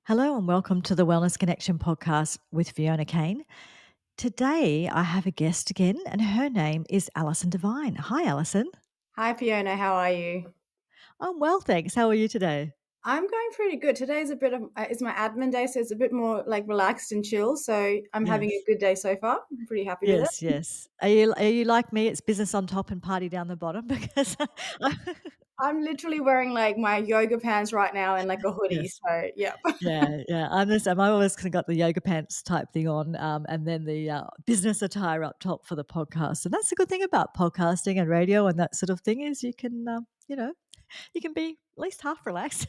Hello and welcome to the Wellness Connection podcast with Fiona Kane. Today I have a guest again and her name is Alison D'Vine. Hi Alison. Hi Fiona, how are you? I'm well, thanks. How are you today? I'm going pretty good. Today's a bit of it's my admin day, so it's a bit more like relaxed and chill. So I'm having a Yes. good day so far. I'm pretty happy with it. Yes. Are you like me? It's business on top and party down the bottom because I'm literally wearing like my yoga pants right now and like a hoodie. yes. So yeah. Yeah. I'm the same. I always kind of got the yoga pants type thing on, and then the business attire up top for the podcast. And that's the good thing about podcasting and radio and that sort of thing is you can, you can be at least half relaxed.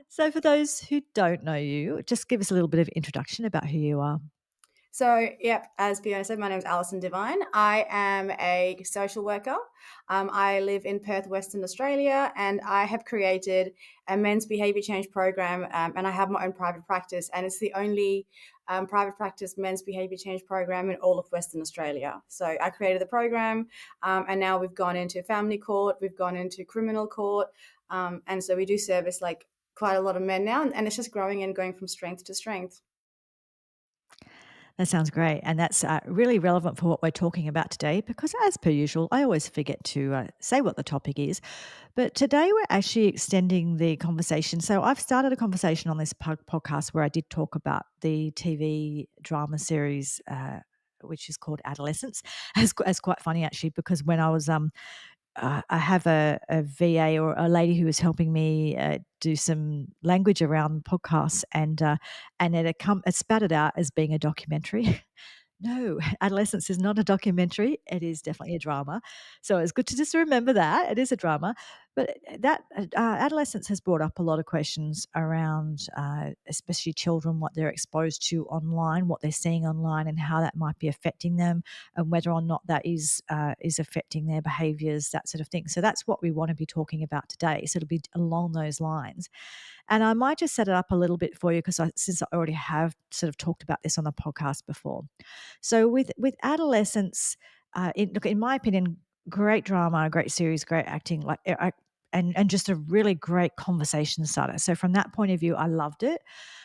So, for those who don't know you, just give us a little bit of introduction about who you are. So, yep, as Fiona said, my name is Alison D'Vine. I am a social worker. I live in Perth, Western Australia, and I have created a men's behaviour change program. And I have my own private practice, and it's the only private practice men's behaviour change program in all of Western Australia. So, I created the program, and now we've gone into family court, we've gone into criminal court, and so we do service like quite a lot of men now, and it's just growing and going from strength to strength. That sounds great. And that's really relevant for what we're talking about today because, as per usual, I always forget to say what the topic is. But today we're actually extending the conversation. So, I've started a conversation on this podcast where I did talk about the TV drama series. Which is called Adolescence. As quite funny actually, because when I was I have a VA or a lady who was helping me do some language around podcasts, and it spattered out as being a documentary. No, Adolescence is not a documentary. It is definitely a drama. So it's good to just remember that it is a drama. But that adolescence has brought up a lot of questions around, especially children, what they're exposed to online, what they're seeing online, and how that might be affecting them, and whether or not that is affecting their behaviours, that sort of thing. So that's what we want to be talking about today. So it'll be along those lines. And I might just set it up a little bit for you because since I already have sort of talked about this on the podcast before. So with adolescence, in my opinion, great drama, great series, great acting, and just a really great conversation starter. So from that point of view, I loved it.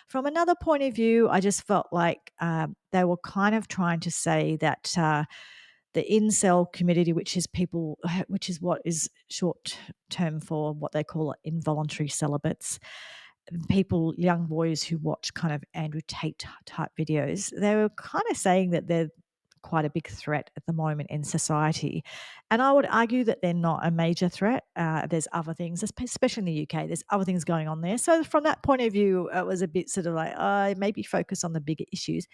From another point of view, I just felt like they were kind of trying to say that the incel community, which is people, which is what is short term for what they call involuntary celibates, people, young boys who watch kind of Andrew Tate type videos, they were kind of saying that they're quite a big threat at the moment in society. And I would argue that they're not a major threat. There's other things, especially in the UK, there's other things going on there. So from that point of view, it was a bit sort of like, maybe focus on the bigger issues.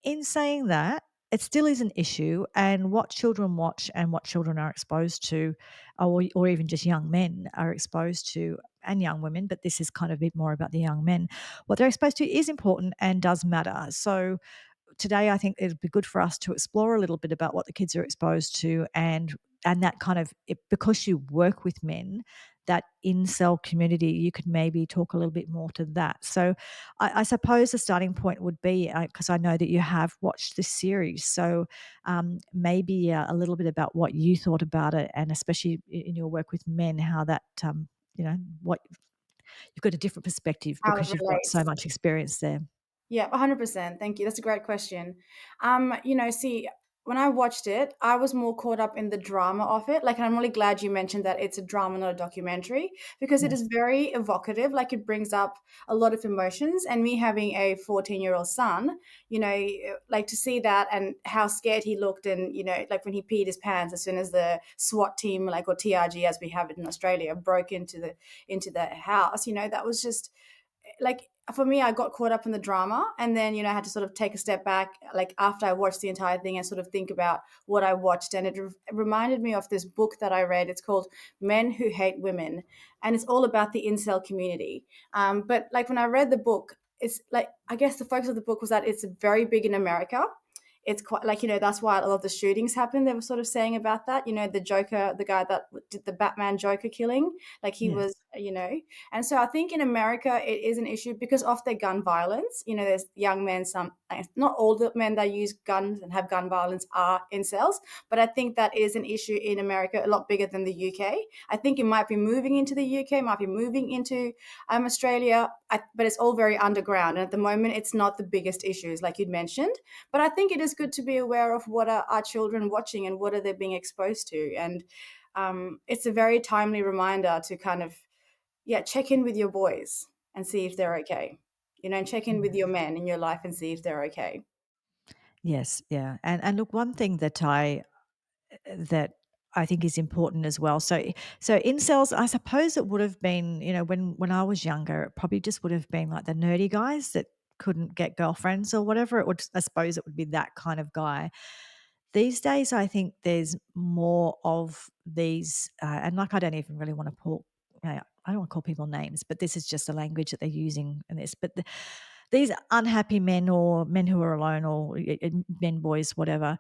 In saying that, it still is an issue, and what children watch and what children are exposed to, or even just young men are exposed to, and young women, but this is kind of a bit more about the young men. What they're exposed to is important and does matter. So today I think it'd be good for us to explore a little bit about what the kids are exposed to, and that kind of because you work with men, that incel community, you could maybe talk a little bit more to that. So I suppose the starting point would be because I know that you have watched this series, so maybe a little bit about what you thought about it, and especially in your work with men, how that what you've got a different perspective How it because you've got so relates. much experience there. Yeah, 100%. Thank you. That's a great question. See, when I watched it, I was more caught up in the drama of it. Like, I'm really glad you mentioned that it's a drama, not a documentary, because it Yes. is very evocative. Like, it brings up a lot of emotions. And me having a 14-year-old son, like to see that and how scared he looked, and like when he peed his pants as soon as the SWAT team, like or TRG as we have it in Australia, broke into the house. That was just like for me, I got caught up in the drama, and then I had to sort of take a step back, like after I watched the entire thing, and sort of think about what I watched, and it reminded me of this book that I read. It's called Men Who Hate Women, and it's all about the incel community. But like when I read the book, it's like I guess the focus of the book was that it's very big in America. It's quite like that's why a lot of the shootings happen. They were sort of saying about that. The Joker, the guy that did the Batman Joker killing, like he Yes. was, and so I think in America it is an issue because of their gun violence. There's young men, some not all the men that use guns and have gun violence are incels, but I think that is an issue in America a lot bigger than the UK. I think it might be moving into the UK, might be moving into Australia, but it's all very underground. And at the moment, it's not the biggest issues, like you'd mentioned. But I think it is good to be aware of what are our children watching and what are they being exposed to. And it's a very timely reminder to kind of, yeah, check in with your boys and see if they're okay. And check in with your Yes. men in your life and see if they're okay. Yes, yeah, and look, one thing that I think is important as well. So incels, I suppose it would have been, when I was younger, it probably just would have been like the nerdy guys that couldn't get girlfriends or whatever. I suppose it would be that kind of guy. These days, I think there's more of these, and like I don't even really want to pull. I don't want to call people names, but this is just the language that they're using in this. But these unhappy men or men who are alone or men, boys, whatever,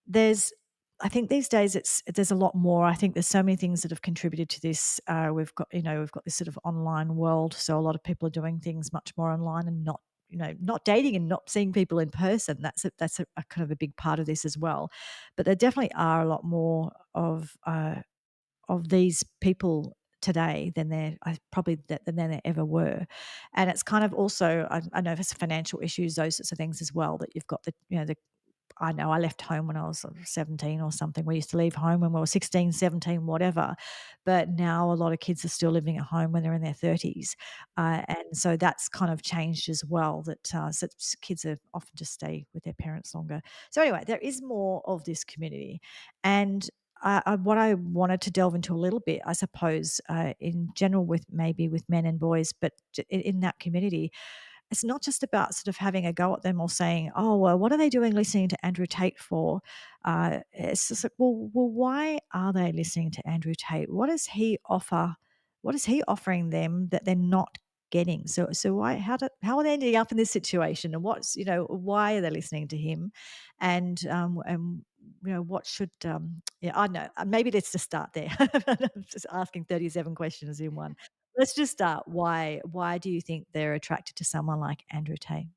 there's I think these days there's a lot more. I think there's so many things that have contributed to this. We've got this sort of online world, so a lot of people are doing things much more online and not dating and not seeing people in person. That's a kind of a big part of this as well. But there definitely are a lot more of these people today than there ever were, and it's kind of also I know there's financial issues, those sorts of things as well. That you've got the I know I left home when I was sort of 17 or something. We used to leave home when we were 16, 17, whatever. But now a lot of kids are still living at home when they're in their 30s. And so that's kind of changed as well, that kids are often just stay with their parents longer. So anyway, there is more of this community. And what I wanted to delve into a little bit, I suppose, in general with men and boys, but in that community, it's not just about sort of having a go at them or saying, "Oh, well, what are they doing listening to Andrew Tate for?" It's just like, well, why are they listening to Andrew Tate? What does he offer? What is he offering them that they're not getting? So why how are they ending up in this situation? And why are they listening to him? And what should yeah, I don't know. Maybe let's just start there. I'm just asking 37 questions in one. Let's just start. Why do you think they're attracted to someone like Andrew Tate?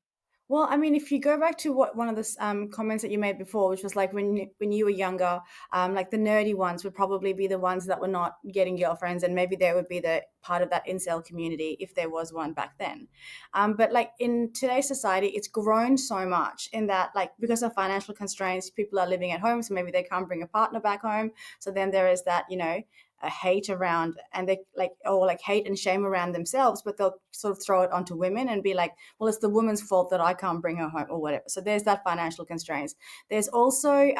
Well, I mean, if you go back to what one of the comments that you made before, which was like when you were younger, like the nerdy ones would probably be the ones that were not getting girlfriends, and maybe they would be the part of that incel community if there was one back then. But like in today's society, it's grown so much in that, like, because of financial constraints, people are living at home, so maybe they can't bring a partner back home. So then there is that, a hate around, and they like, or like hate and shame around themselves, but they'll sort of throw it onto women and be like, well, it's the woman's fault that I can't bring her home or whatever. So there's that financial constraints. There's also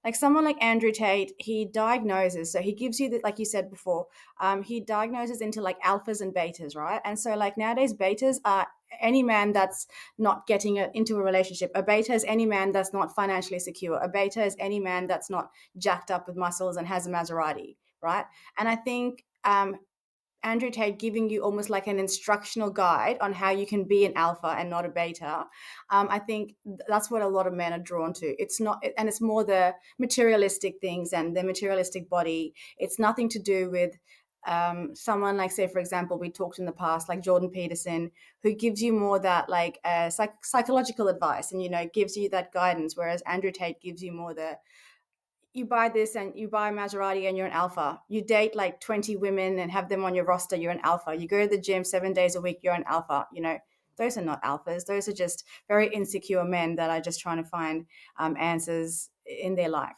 like someone like Andrew Tate, he diagnoses. So he gives you that, like you said before, he diagnoses into like alphas and betas, right? And so like nowadays, betas are any man that's not getting into a relationship. A beta is any man that's not financially secure. A beta is any man that's not jacked up with muscles and has a Maserati, right? And I think Andrew Tate giving you almost like an instructional guide on how you can be an alpha and not a beta. I think that's what a lot of men are drawn to. It's not, and it's more the materialistic things and the materialistic body. It's nothing to do with someone like, say, for example, we talked in the past, like Jordan Peterson, who gives you more that like psychological advice and, gives you that guidance. Whereas Andrew Tate gives you more the, you buy this and you buy a Maserati and you're an alpha. You date like 20 women and have them on your roster, you're an alpha. You go to the gym 7 days a week, you're an alpha. Those are not alphas. Those are just very insecure men that are just trying to find answers in their life.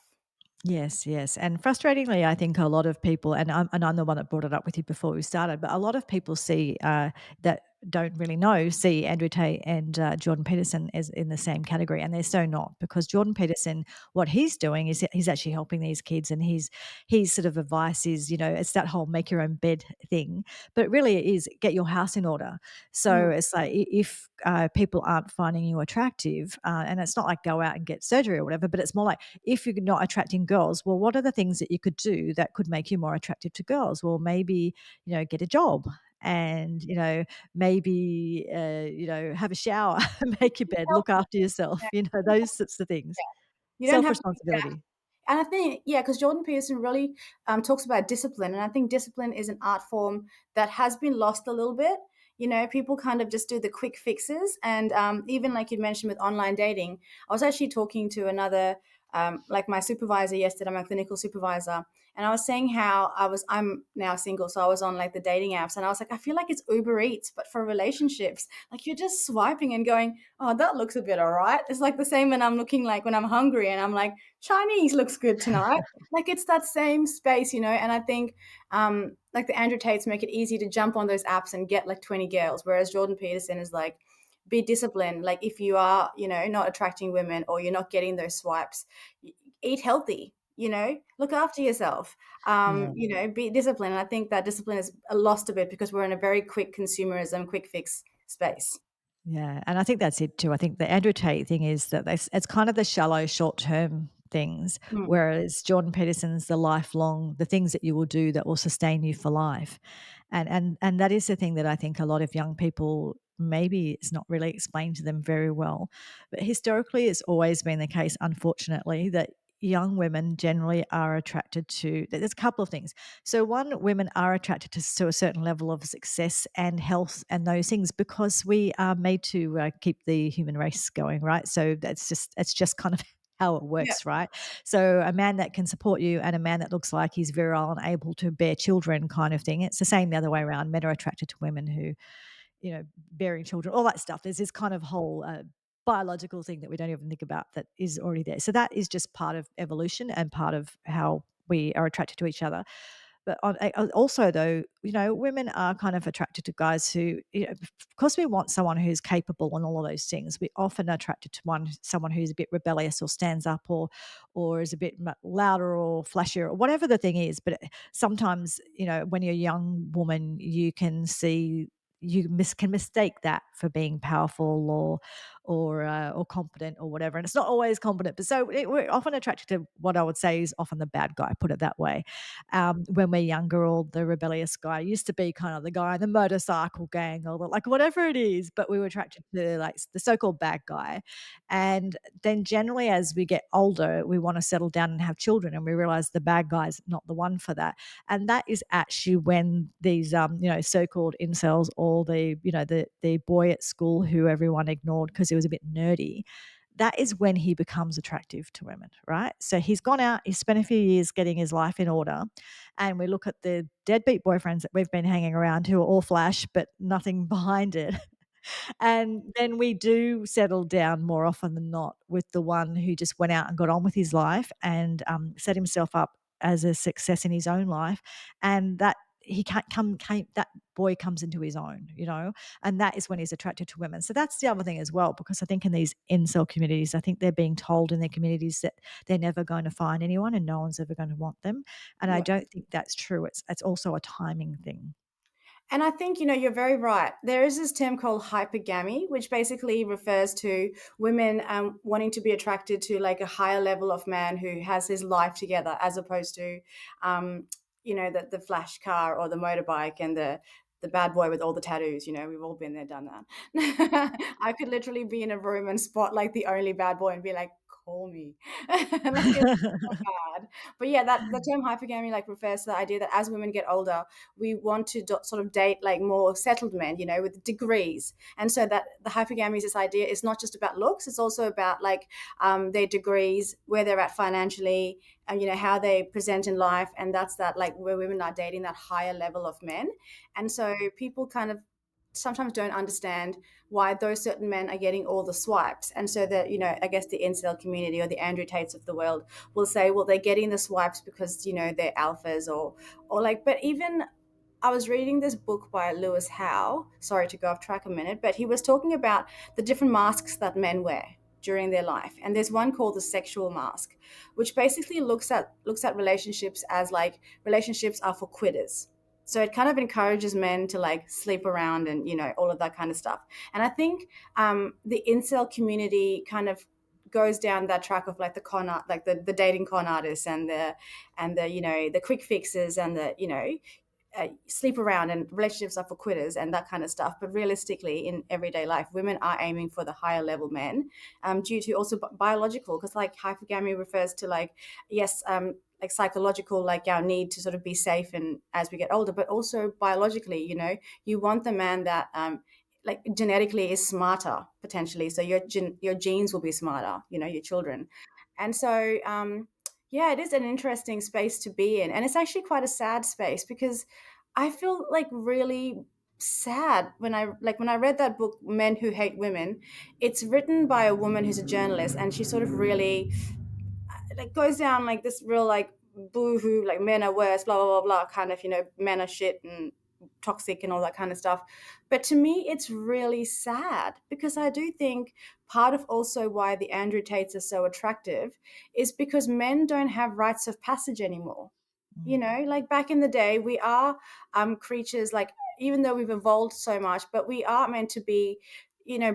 Yes, yes, and frustratingly, I think a lot of people, and I'm the one that brought it up with you before we started, but a lot of people that don't really see Andrew Tate and Jordan Peterson as in the same category, and they're so not, because Jordan Peterson, what he's doing is he's actually helping these kids, and his sort of advice is, it's that whole make your own bed thing, but really it is get your house in order. So Mm. it's like if people aren't finding you attractive, and it's not like go out and get surgery or whatever, but it's more like if you're not attracting girls, well, what are the things that you could do that could make you more attractive to girls? Well, maybe, get a job and, maybe, have a shower, make your bed, look after yourself, those sorts of things. You don't Self have to be responsibility. And I think, yeah, because Jordan Peterson really talks about discipline. And I think discipline is an art form that has been lost a little bit. You know, people kind of just do the quick fixes. And even like you mentioned with online dating, I was actually talking to another, like my supervisor yesterday, my clinical supervisor, and I was saying how I'm now single, so I was on like the dating apps, and I was like, I feel like it's Uber Eats, but for relationships. Like you're just swiping and going, oh, that looks a bit all right. It's like the same when I'm looking like when I'm hungry and I'm like, Chinese looks good tonight. Like it's that same space, you know. And I think like the Andrew Tates make it easy to jump on those apps and get like 20 girls, whereas Jordan Peterson is like, be disciplined. Like if you are, you know, not attracting women or you're not getting those swipes, eat healthy. You know, look after yourself. Yeah. You know, be disciplined. And I think that discipline is lost a bit because we're in a very quick consumerism, quick fix space. Yeah, and I think that's it too. I think the Andrew Tate thing is that it's kind of the shallow, short-term things, Mm, whereas Jordan Peterson's the lifelong, the things that you will do that will sustain you for life, and that is the thing that I think a lot of young people, maybe it's not really explained to them very well, but historically it's always been the case, unfortunately, that young women generally are attracted to. There's a couple of things. So, one, women are attracted to a certain level of success and health and those things because we are made to keep the human race going, right? So it's just kind of how it yeah, works, right? So, a man that can support you and a man that looks like he's virile and able to bear children, kind of thing. It's the same the other way around. Men are attracted to women who, bearing children, all that stuff. There's this kind of whole biological thing that we don't even think about that is already there. So that is just part of evolution and part of how we are attracted to each other. But also, though, women are kind of attracted to guys who, because we want someone who's capable and all of those things. We often are attracted to someone who's a bit rebellious or stands up or is a bit louder or flashier or whatever the thing is. But sometimes, when you're a young woman, you can see can mistake that for being powerful or competent or whatever, and it's not always competent. But so we're often attracted to what I would say is often the bad guy. Put it that way. When we're younger, or the rebellious guy used to be kind of the guy in the motorcycle gang or like whatever it is, but we were attracted to like the so-called bad guy. And then generally as we get older, we want to settle down and have children, and we realize the bad guy's not the one for that. And that is actually when these so-called incels, or the boy at school who everyone ignored because he was a bit nerdy, that is when he becomes attractive to women, right? So he's gone out, he's spent a few years getting his life in order, and we look at the deadbeat boyfriends that we've been hanging around who are all flash but nothing behind it. And then we do settle down more often than not with the one who just went out and got on with his life and set himself up as a success in his own life, and that he can't come came that boy comes into his own, and that is when he's attracted to women. So that's the other thing as well, because I think in these incel communities, I think they're being told in their communities that they're never going to find anyone and no one's ever going to want them, and I yeah. don't think that's true. It's also a timing thing. And I think, you know, you're very right. There is this term called hypergamy, which basically refers to women wanting to be attracted to like a higher level of man who has his life together, as opposed to, um, you know, the flash car or the motorbike and the bad boy with all the tattoos. You know, we've all been there, done that. I could literally be in a room and spot like the only bad boy and be like, call me. Like it's bad. But yeah, that the term hypergamy like refers to the idea that as women get older, we want to sort of date like more settled men, you know, with degrees. And so that the hypergamy is this idea. It's not just about looks; it's also about like their degrees, where they're at financially, and you know how they present in life. And that's that like where women are dating that higher level of men. And so people kind of sometimes don't understand why those certain men are getting all the swipes. And so that, you know, I guess the incel community or the Andrew Tates of the world will say, well, they're getting the swipes because, you know, they're alphas or like, but even I was reading this book by Lewis Howe. Sorry to go off track a minute, but he was talking about the different masks that men wear during their life. And there's one called the sexual mask, which basically looks at relationships as like relationships are for quitters. So it kind of encourages men to like sleep around and you know all of that kind of stuff. And I think the incel community kind of goes down that track of like the con art, like the dating con artists and the you know the quick fixes and the you know sleep around and relationships are for quitters and that kind of stuff. But realistically, in everyday life, women are aiming for the higher level men, due to also biological, because like hypergamy refers to like, yes, like psychological, like our need to sort of be safe and as we get older, but also biologically, you want the man that like genetically is smarter potentially. So your genes will be smarter, your children. And so yeah, it is an interesting space to be in. And it's actually quite a sad space because I feel like really sad when I read that book, Men Who Hate Women. It's written by a woman who's a journalist, and she sort of really like goes down like this real like boo hoo, like men are worse, blah blah blah blah, kind of, men are shit and toxic and all that kind of stuff. But to me, it's really sad because I do think part of also why the Andrew Tates are so attractive is because men don't have rites of passage anymore. Like back in the day, we are creatures, like, even though we've evolved so much, but we are meant to be,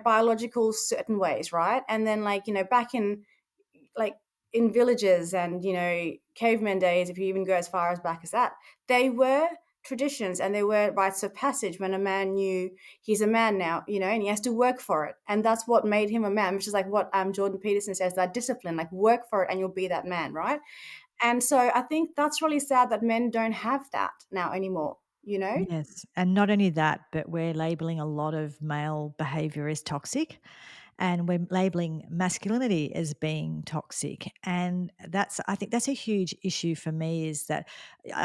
biological certain ways, right? And then, like, back in like in villages and caveman days, if you even go as far as back as that, they were traditions and they were rites of passage when a man knew he's a man now, and he has to work for it, and that's what made him a man, which is like what Jordan Peterson says, that discipline, like work for it and you'll be that man, right? And so I think that's really sad that men don't have that now anymore. Yes, and not only that, but we're labeling a lot of male behavior as toxic, and we're labeling masculinity as being toxic. And I think that's a huge issue for me, is that,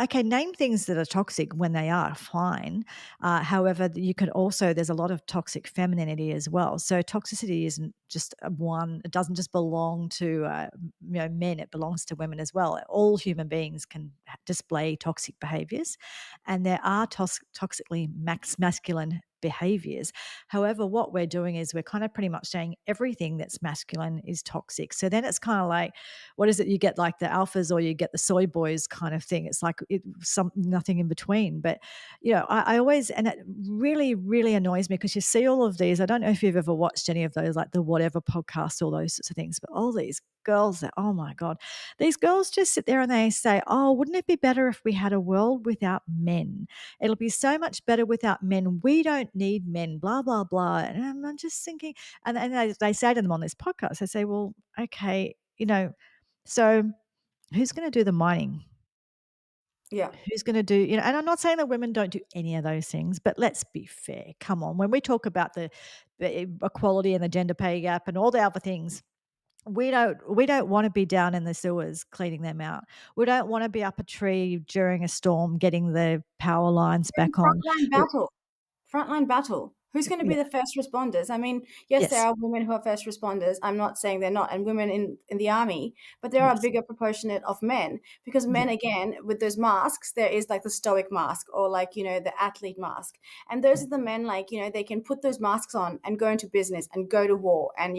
okay, name things that are toxic when they are fine. However, you could also, there's a lot of toxic femininity as well. So toxicity isn't just one, it doesn't just belong to men, it belongs to women as well. All human beings can display toxic behaviors, and there are toxically masculine behaviors. However, what we're doing is we're kind of pretty much saying everything that's masculine is toxic. So then it's kind of like, what is it? You get like the alphas or you get the soy boys kind of thing. It's like nothing in between. But, I always, and it really, really annoys me because you see all of these. I don't know if you've ever watched any of those, like the Whatever podcast, all those sorts of things, but all these girls that, oh my God, these girls just sit there and they say, oh, wouldn't it be better if we had a world without men? It'll be so much better without men. We don't need men, blah, blah, blah. And I'm just thinking, and they say to them on this podcast, they say, well, okay, so who's going to do the mining? Yeah. Who's going to do, and I'm not saying that women don't do any of those things, but let's be fair. Come on. When we talk about the equality and the gender pay gap and all the other things, we don't want to be down in the sewers cleaning them out. We don't want to be up a tree during a storm getting the power lines back on. Frontline W- battle. Frontline battle. Who's going to be Yeah, the first responders? I mean, yes, there yes, are women who are first responders. I'm not saying they're not, and women in the army, but there are a yes, bigger proportionate of men because yeah, men, again, with those masks, there is like the stoic mask or like, the athlete mask. And those are the men, like, they can put those masks on and go into business and go to war and,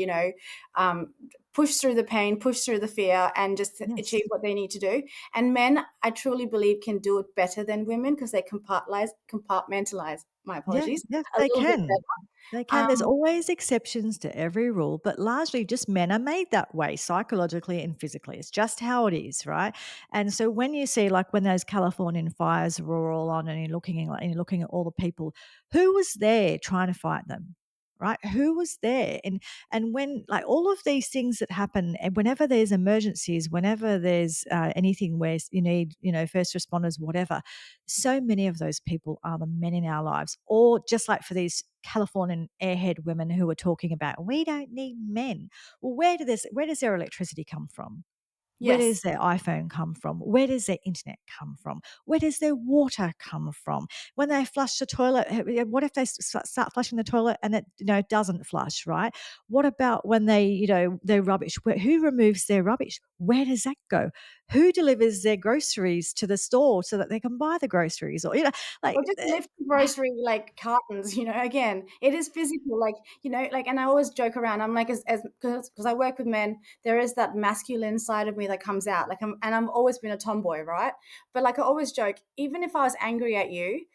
um, push through the pain, push through the fear, and just yes, achieve what they need to do. And men, I truly believe, can do it better than women because they compartmentalize, my yeah, apologies, yes, a they little bit can. They better. can. There's always exceptions to every rule, but largely just men are made that way psychologically and physically. It's just how it is, right? And so when you see, like, when those Californian fires were all on, and you're looking at all the people who was there trying to fight them, right? Who was there? And when, like, all of these things that happen, and whenever there's emergencies, whenever there's anything where you need, first responders, whatever, so many of those people are the men in our lives. Or just like for these Californian airhead women who are talking about, we don't need men. Well, where does their electricity come from? Where does Yes. their iPhone come from? Where does their internet come from? Where does their water come from? When they flush the toilet, what if they start flushing the toilet and it, doesn't flush, right? What about when they, their rubbish? Who removes their rubbish? Where does that go? Who delivers their groceries to the store so that they can buy the groceries? Or, like, Or just lift grocery like cartons, again, it is physical, like, like, and I always joke around. I'm like, as because I work with men, there is that masculine side of me that comes out. Like, I'm always been a tomboy, right? But like I always joke, even if I was angry at you,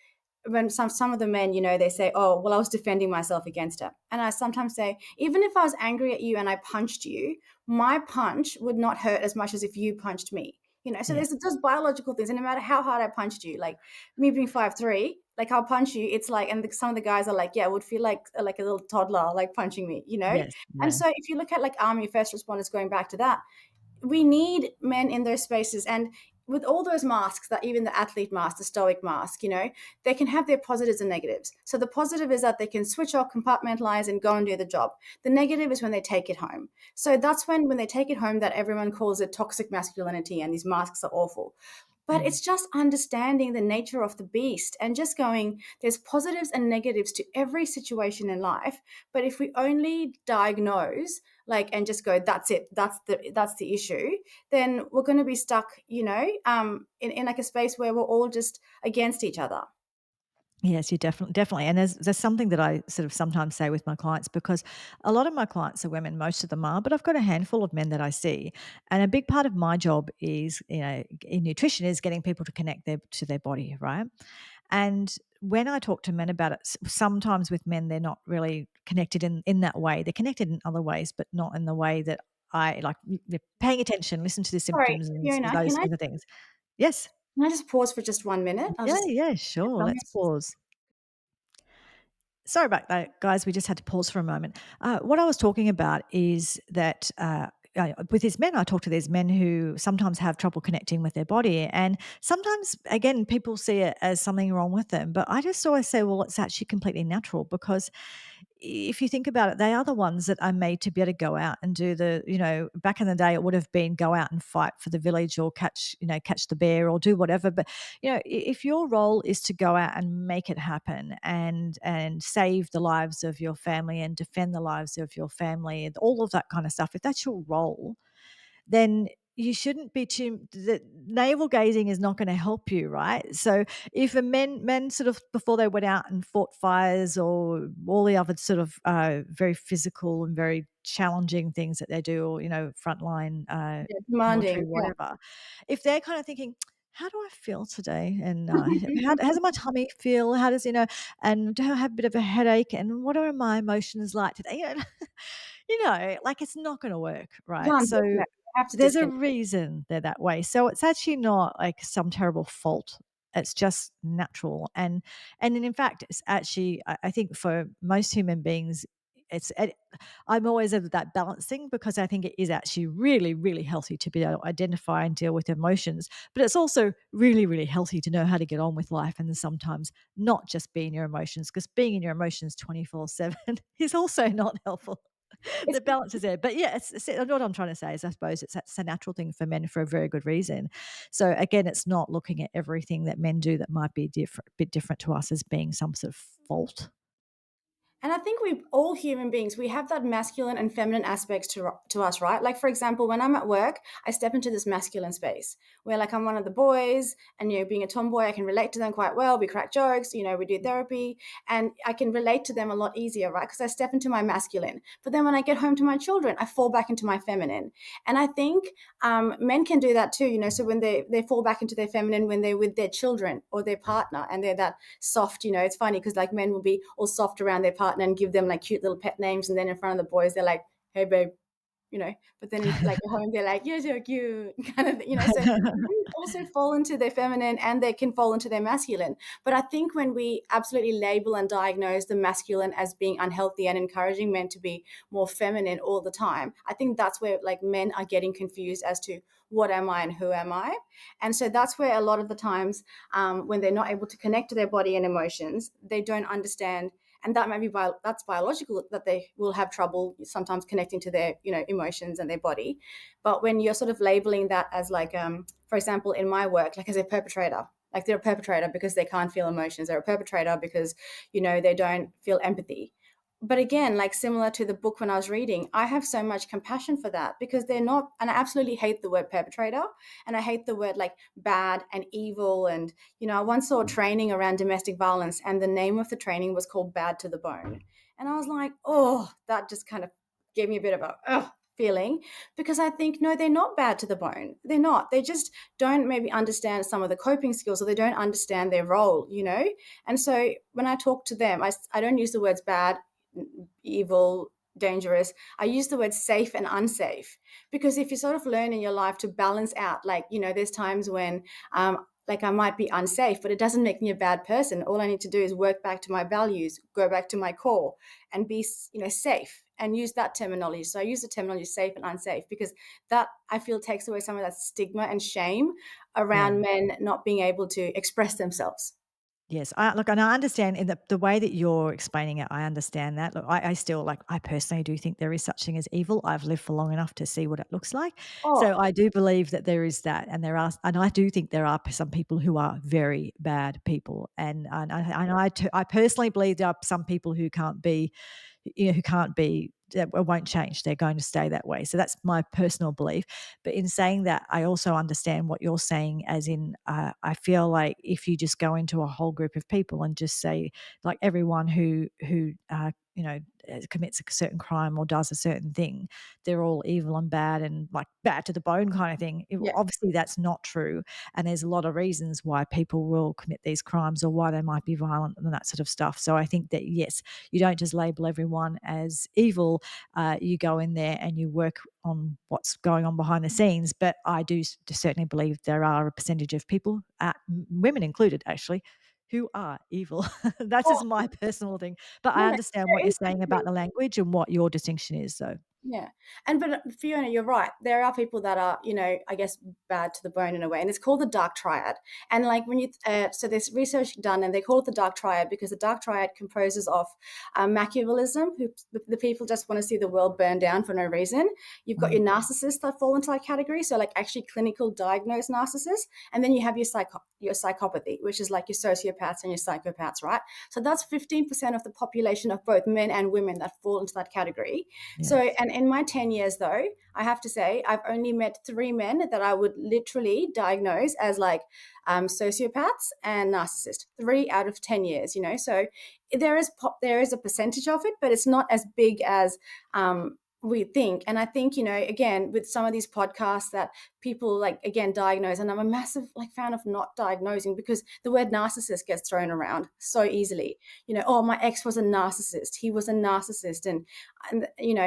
when some of the men, they say, "Oh, well, I was defending myself against it," and I sometimes say, even if I was angry at you and I punched you, my punch would not hurt as much as if you punched me. So Yeah. there's just biological things, and no matter how hard I punched you, like me being 5'3", like I'll punch you. It's like, and some of the guys are like, yeah, it would feel like a little toddler, like punching me. Yes. And Yeah. so if you look at like army first responders, going back to that, we need men in those spaces. And with all those masks, that even the athlete mask, the stoic mask, they can have their positives and negatives. So the positive is that they can switch off, compartmentalize, and go and do the job. The negative is when they take it home. So that's when they take it home, that everyone calls it toxic masculinity, and these masks are awful. But Mm. it's just understanding the nature of the beast and just going, there's positives and negatives to every situation in life. But if we only diagnose, like, and just go, that's it, that's the issue, then we're going to be stuck, in like a space where we're all just against each other. Yes, you definitely. And there's something that I sort of sometimes say with my clients, because a lot of my clients are women, most of them are, but I've got a handful of men that I see. And a big part of my job is, in nutrition, is getting people to connect to their body, right? And when I talk to men about it, sometimes with men, they're not really connected in that way. They're connected in other ways, but not in the way that I like. They're paying attention, listen to the Sorry, symptoms and Fiona, those sort of things. Yes. can I just pause for just 1 minute? I'll Yeah, just yeah, sure. Let's pause. Sorry about that, guys. We just had to pause for a moment. What I was talking about is that with these men, I talk to these men who sometimes have trouble connecting with their body. And sometimes, again, people see it as something wrong with them. But I just always say, well, it's actually completely natural, because if you think about it, they are the ones that are made to be able to go out and do back in the day, it would have been go out and fight for the village, or catch the bear, or do whatever. But, if your role is to go out and make it happen, and save the lives of your family and defend the lives of your family and all of that kind of stuff, if that's your role, then you shouldn't be too the navel gazing is not going to help you, right? So if a men sort of, before they went out and fought fires or all the other sort of very physical and very challenging things that they do, or frontline yeah, demanding. military, Yeah. whatever, if they're kind of thinking, how do I feel today? And how does my tummy feel? How does, and do I have a bit of a headache? And what are my emotions like today? Like, it's not gonna work, You right? can't So, disconnect. You have to there's a disconnect. reason they're that way. So, it's actually not, like, some terrible fault. It's just natural, and then in fact, it's actually, I think for most human beings, it's I'm always of that balancing, because I think it is actually really, really healthy to be able to identify and deal with emotions, but it's also really, really healthy to know how to get on with life, and then sometimes not just be in your emotions, because being in your emotions 24/7 is also not helpful. It's The balance is there. But yeah, what I'm trying to say is, I suppose it's a natural thing for men for a very good reason. So again, it's not looking at everything that men do that might be bit different to us as being some sort of fault. And I think we all human beings, we have that masculine and feminine aspects to us, right? Like for example, when I'm at work, I step into this masculine space where like I'm one of the boys, and being a tomboy, I can relate to them quite well. We crack jokes, we do therapy, and I can relate to them a lot easier, right? Because I step into my masculine. But then when I get home to my children, I fall back into my feminine. And I think men can do that too, So when they fall back into their feminine when they're with their children or their partner, and they're that soft, it's funny because like men will be all soft around their partner and give them like cute little pet names, and then in front of the boys they're like, hey babe, but then in like at home they're like, you're so cute, kind of thing. So men also fall into their feminine, and they can fall into their masculine. But I think when we absolutely label and diagnose the masculine as being unhealthy and encouraging men to be more feminine all the time, I think that's where like men are getting confused as to what am I and who am I. And so that's where a lot of the times when they're not able to connect to their body and emotions, they don't understand. And that may be that's biological, that they will have trouble sometimes connecting to their emotions and their body. But when you're sort of labeling that as like for example in my work, like as a perpetrator, like they're a perpetrator because they can't feel emotions, they're a perpetrator because they don't feel empathy. But again, like similar to the book when I was reading, I have so much compassion for that, because they're not, and I absolutely hate the word perpetrator, and I hate the word like bad and evil. And I once saw a training around domestic violence, and the name of the training was called Bad to the Bone. And I was like, oh, that just kind of gave me a bit of a feeling, because I think, no, they're not bad to the bone. They're not. They just don't maybe understand some of the coping skills, or they don't understand their role. And so when I talk to them, I don't use the words bad, evil, dangerous, I use the word safe and unsafe, because if you sort of learn in your life to balance out, like, there's times when, like, I might be unsafe, but it doesn't make me a bad person. All I need to do is work back to my values, go back to my core, and be, safe, and use that terminology. So I use the terminology safe and unsafe because that, I feel, takes away some of that stigma and shame Yeah. around men not being able to express themselves. Yes, I look, and I understand in the way that you're explaining it, I understand that. Look, I still like, I personally do think there is such thing as evil. I've lived for long enough to see what it looks like. So Oh, I do believe that there is that, and there are, and I do think there are some people who are very bad people, I personally believe there are some people who can't be, who can't be, that won't change. They're going to stay that way. So that's my personal belief. But in saying that, I also understand what you're saying, as in, I feel like if you just go into a whole group of people and just say, like, everyone who commits a certain crime or does a certain thing, they're all evil and bad and like bad to the bone kind of thing. yeah, Obviously, that's not true, and there's a lot of reasons why people will commit these crimes or why they might be violent and that sort of stuff. So I think that yes, you don't just label everyone as evil. You go in there and you work on what's going on behind the scenes. But I do certainly believe there are a percentage of people, women included, actually, who are evil. That's oh, just my personal thing. But no, I no, understand what you're saying interesting. about the language and what your distinction is, though. Yeah. And but Fiona, you're right. There are people that are, I guess, bad to the bone in a way. And it's called the dark triad. And like when so there's research done and they call it the dark triad because the dark triad composes of Machiavellism, who the people just want to see the world burn down for no reason. You've got Mm, your narcissists that fall into that category. So like actually clinical diagnosed narcissists. And then you have your psychopathy, which is like your sociopaths and your psychopaths, right? So that's 15% of the population of both men and women that fall into that category. So, yes. and in my 10 years, though, I have to say, I've only met three men that I would literally diagnose as like sociopaths and narcissists. 3 out of 10 years, So there is a percentage of it, but it's not as big as we think. And I think, again, with some of these podcasts that people like, again, diagnose, and I'm a massive like fan of not diagnosing because the word narcissist gets thrown around so easily. Oh, my ex was a narcissist. He was a narcissist. And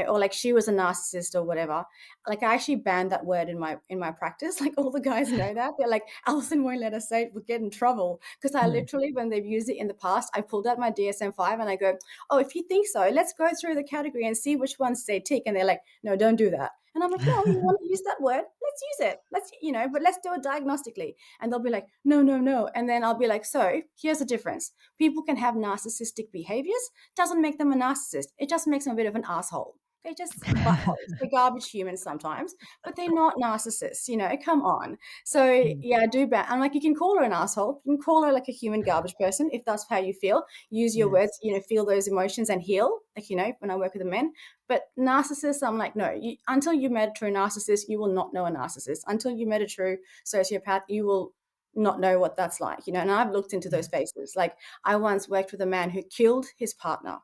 or like she was a narcissist or whatever. Like I actually banned that word in my practice. Like all the guys know that. They're like, Alison won't let us say it, we'll get in trouble. Because I Mm, literally, when they've used it in the past, I pulled out my DSM-5 and I go, oh, if you think so, let's go through the category and see which ones they tick. And they're like, no, don't do that. And I'm like, no, you want to use that word? Let's use it. But let's do it diagnostically. And they'll be like, no, no, no. And then I'll be like, so here's the difference. People can have narcissistic behaviors. Doesn't make them a narcissist. It just makes them a bit of an asshole. They're just buttholes. They're garbage humans sometimes, but they're not narcissists, come on. So mm, yeah, I do bet. I'm like, you can call her an asshole. You can call her like a human garbage person if that's how you feel. Use your yes. words, feel those emotions and heal. Like, when I work with the men. But narcissists, I'm like, no, until you met a true narcissist, you will not know a narcissist. Until you met a true sociopath, you will not know what that's like, And I've looked into those Yes. faces. Like I once worked with a man who killed his partner.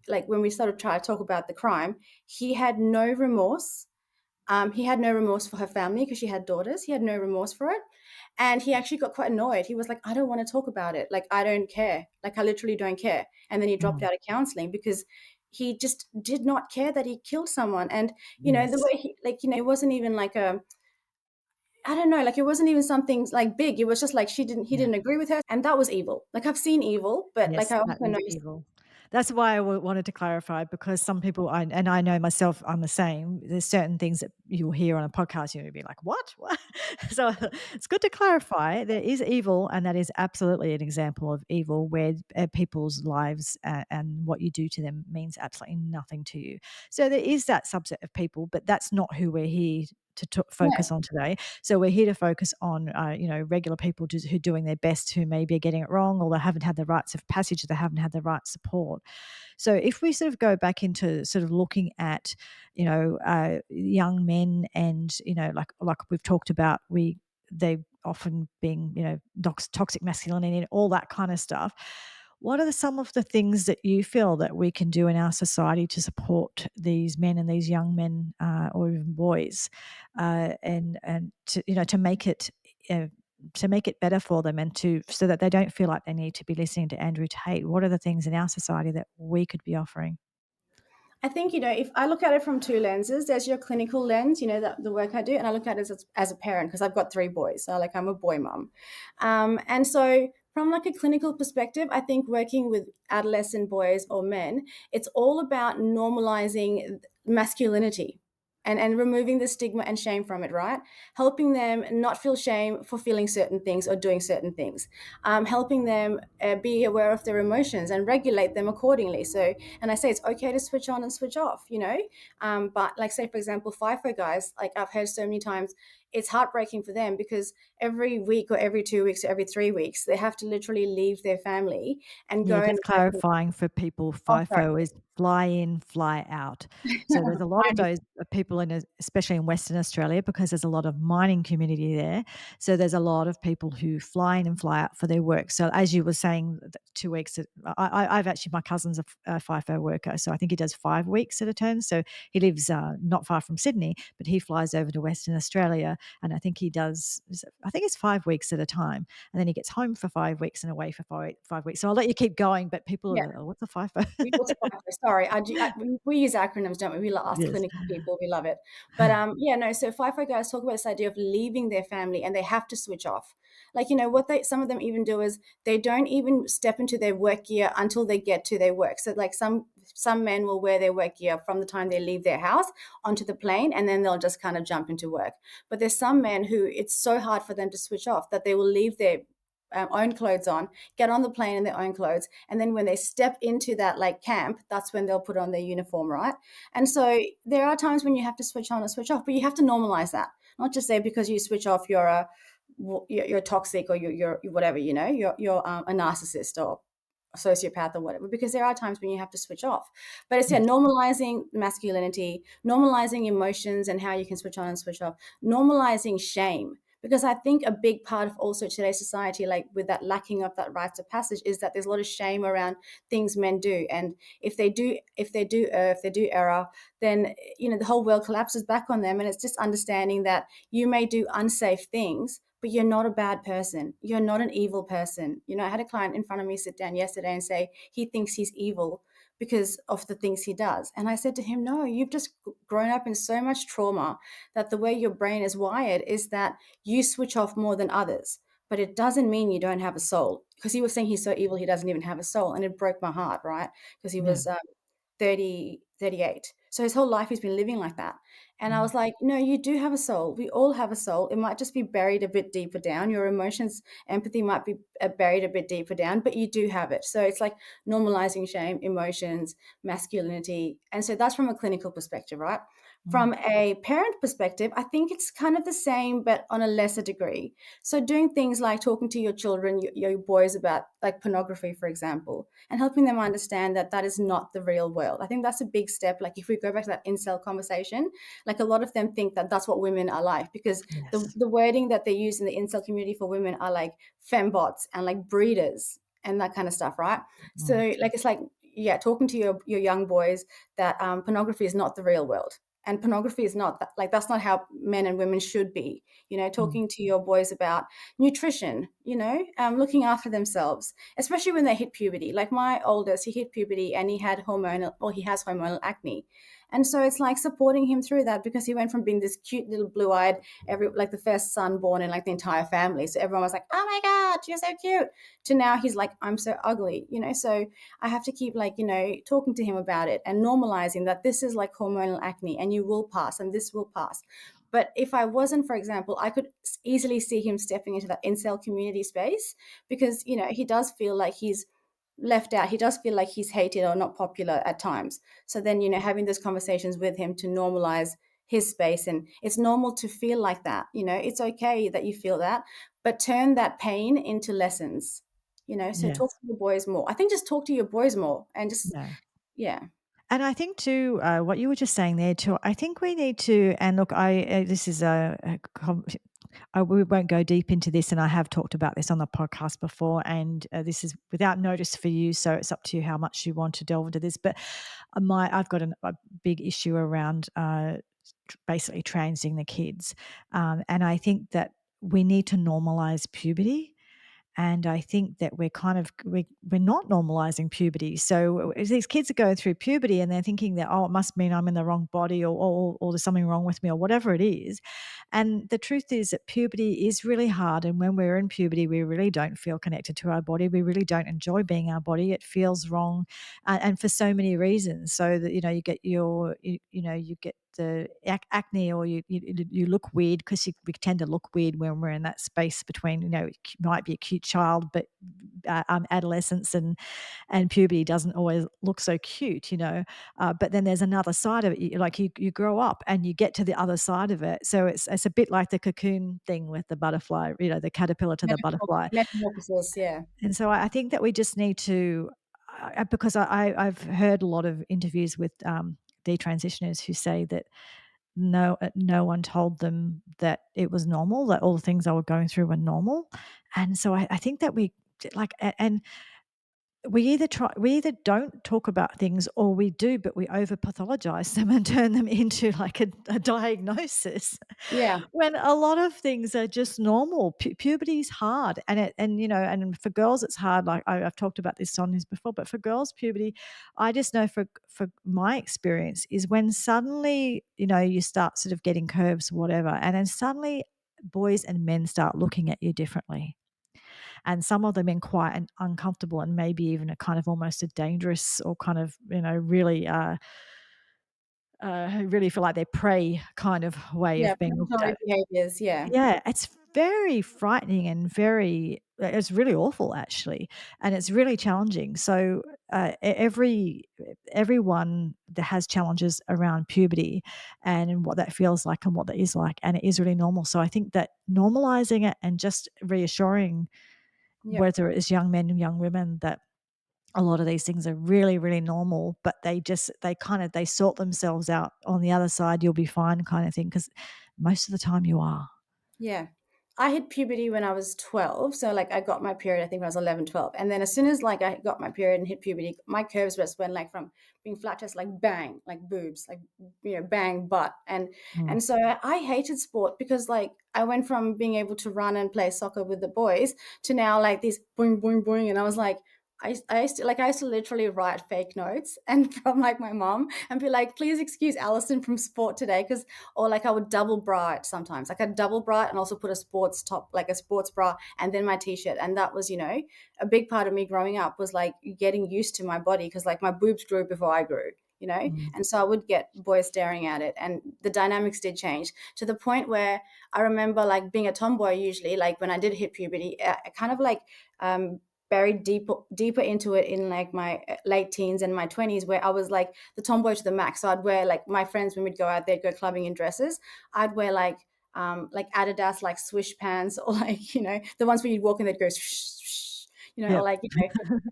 Like when we started trying to talk about the crime, he had no remorse. He had no remorse for her family because she had daughters. He had no remorse for it. And he actually got quite annoyed. He was like, I don't want to talk about it. Like, I don't care. Like, I literally don't care. And then he dropped Mm, out of counseling because he just did not care that he killed someone. And, the yes. way it wasn't even like I don't know, like it wasn't even something like big. It was just like he Yeah. didn't agree with her. And that was evil. Like, I've seen evil, but like, Yes, I that also is know, evil. That's why I wanted to clarify, because some people, I know myself, I'm the same. There's certain things that you'll hear on a podcast, you'll be like, "What? What?" So it's good to clarify. There is evil, and that is absolutely an example of evil where people's lives and what you do to them means absolutely nothing to you. So there is that subset of people, but that's not who we're here to yeah. focus on today. So we're here to focus on, regular people who are doing their best, who maybe are getting it wrong, or they haven't had the rites of passage, or they haven't had the right support. So if we sort of go back into sort of looking at, young men, and like we've talked about, they often being, toxic masculinity and all that kind of stuff. What are some of the things that you feel that we can do in our society to support these men and these young men, or even boys, and to make it, uh, better for them, and to so that they don't feel like they need to be listening to Andrew Tate? What are the things in our society that we could be offering? I think, if I look at it from two lenses, there's your clinical lens, the work I do, and I look at it as a parent because I've got three boys. So, like, I'm a boy mom. And so, from like a clinical perspective, I think working with adolescent boys or men, it's all about normalizing masculinity and removing the stigma and shame from it, right? Helping them not feel shame for feeling certain things or doing certain things, helping them be aware of their emotions and regulate them accordingly. So, and I say it's okay to switch on and switch off, but like, say, for example, FIFO guys, like I've heard so many times, it's heartbreaking for them because every week or every 2 weeks or every 3 weeks, they have to literally leave their family and Yeah, go and just work with. clarifying for people, Oh, sorry. FIFO is fly in, fly out. So there's a lot of Mining. those people in, especially in Western Australia, because there's a lot of mining community there. So there's a lot of people who fly in and fly out for their work. So as you were saying, 2 weeks, I've actually, my cousin's a FIFO worker. So I think he does 5 weeks at a turn. So he lives not far from Sydney, but he flies over to Western Australia. And I think he does, I think it's 5 weeks at a time, and then he gets home for 5 weeks and away for 5 weeks. So I'll let you keep going, but people are Yeah. like, "Oh, what's a FIFO?" We also FIFO, sorry, we use acronyms, don't we? We love us Yes. clinical people, we love it. But, yeah, no, so FIFO guys talk about this idea of leaving their family and they have to switch off. Like, what they some of them even do is they don't even step into their work gear until they get to their work. So, like, some men will wear their work gear from the time they leave their house onto the plane, and then they'll just kind of jump into work. But there's some men who it's so hard for them to switch off that they will leave their, own clothes on, get on the plane in their own clothes, and then when they step into that like camp, that's when they'll put on their uniform, right? And so there are times when you have to switch on and switch off, but you have to normalize that. Not just say because you switch off, you're toxic, or you're whatever, you're a narcissist or a sociopath or whatever, because there are times when you have to switch off. But it's, yeah, Yes. normalizing masculinity, normalizing emotions and how you can switch on and switch off, normalizing shame, because I think a big part of also today's society, like with that lacking of that rites of passage, is that there's a lot of shame around things men do. And if they do error, then the whole world collapses back on them. And it's just understanding that you may do unsafe things, but you're not a bad person. You're not an evil person. I had a client in front of me sit down yesterday and say he thinks he's evil because of the things he does. And I said to him, no, you've just grown up in so much trauma that the way your brain is wired is that you switch off more than others. But it doesn't mean you don't have a soul. Because he was saying he's so evil, he doesn't even have a soul. And it broke my heart, right? Because he Yeah. was 30, 38. So his whole life he's been living like that. And I Mm. was like, no, you do have a soul. We all have a soul. It might just be buried a bit deeper down. Your emotions, empathy might be buried a bit deeper down, but you do have it. So it's like normalizing shame, emotions, masculinity. And so that's from a clinical perspective, right? Mm. From a parent perspective, I think it's kind of the same, but on a lesser degree. So doing things like talking to your children, your boys, about like pornography, for example, and helping them understand that that is not the real world. I think that's a big step. Like if we go back to that incel conversation, like a lot of them think that that's what women are like, because the, Yes. the wording that they use in the incel community for women are like fembots and like breeders and that kind of stuff, right? So Mm. like it's like, yeah, talking to your young boys that pornography is not the real world. And pornography is not that, like that's not how men and women should be. Mm. Talking to your boys about nutrition, looking after themselves, especially when they hit puberty. Like my oldest, he hit puberty and he has hormonal acne. And so it's like supporting him through that, because he went from being this cute little blue-eyed, like the first son born in like the entire family. So everyone was like, "Oh my God, you're so cute," to now he's like, "I'm so ugly," So I have to keep like, talking to him about it and normalizing that this is like hormonal acne and you will pass and this will pass. But if I wasn't, for example, I could easily see him stepping into that incel community space, because, he does feel like he's left out. He does feel like he's hated or not popular at times. So then, having those conversations with him to normalize his space, and it's normal to feel like that. It's okay that you feel that, but turn that pain into lessons. So talk Yes. to your boys more. I think just talk to your boys more and just, Yeah. yeah. And I think too, what you were just saying there too, I think we need to, and look, this is we won't go deep into this, and I have talked about this on the podcast before, and this is without notice for you, so it's up to you how much you want to delve into this. But I've got a big issue around basically transing the kids, and I think that we need to normalize puberty. And I think that we're not normalizing puberty. So as these kids are going through puberty and they're thinking that, oh, it must mean I'm in the wrong body, or there's something wrong with me, or whatever it is. And the truth is that puberty is really hard. And when we're in puberty, we really don't feel connected to our body. We really don't enjoy being our body. It feels wrong, and for so many reasons. So that, you get you get the acne, or you look weird because we tend to look weird when we're in that space between, might be a cute child, but adolescence and puberty doesn't always look so cute, but then there's another side of it. You grow up and you get to the other side of it. So it's a bit like the cocoon thing with the butterfly, the caterpillar to the butterfly. Metamorphosis, yeah. And so I think that we just need to, because I've heard a lot of interviews with detransitioners who say that no one told them that it was normal, that all the things they were going through were normal. And so I think that and we either don't talk about things, or we do, but we over pathologize them and turn them into like a diagnosis, Yeah, when a lot of things are just normal. Puberty is hard, and for girls it's hard. Like I've talked about this on this before, but for girls, puberty, I just know for my experience is when suddenly you start sort of getting curves, whatever, and then suddenly boys and men start looking at you differently, and some of them in quite an uncomfortable and maybe even a kind of almost a dangerous, or kind of really feel like they're prey kind of way yeah, of being looked predatory at. behaviors, yeah, Yeah, it's very frightening and it's really awful, actually, and it's really challenging. So, everyone that has challenges around puberty and what that feels like and what that is like, and it is really normal. So I think that normalizing it and just reassuring, yep, whether it's young men and young women, that a lot of these things are really, really normal, but they sort themselves out on the other side. You'll be fine, kind of thing, because most of the time you are. yeah. I hit puberty when I was 12, so, like, I got my period, I think, when I was 11, 12, and then as soon as, like, I got my period and hit puberty, my curves just went, like, from being flat chest, like, bang, like, boobs, like, bang, butt, Mm. and so I hated sport because, like, I went from being able to run and play soccer with the boys to now, like, this boing, boing, boing, and I was like, I used to literally write fake notes and from, like, my mom and be like, "Please excuse Alison from sport today," because, or, like, I would double bra it sometimes. Like, I'd double bra it and also put a sports top, like a sports bra, and then my t-shirt. And that was, a big part of me growing up was, like, getting used to my body because, like, my boobs grew before I grew, Mm. And so I would get boys staring at it. And the dynamics did change to the point where I remember, like, being a tomboy usually, like, when I did hit puberty, I kind of, like, buried deeper into it in, like, my late teens and my 20s, where I was, like, the tomboy to the max. So I'd wear, like, my friends, when we'd go out, they'd go clubbing in dresses. I'd wear, like Adidas, like, swish pants, or, like, the ones where you'd walk and they'd go swish, swish, or, Yep. like,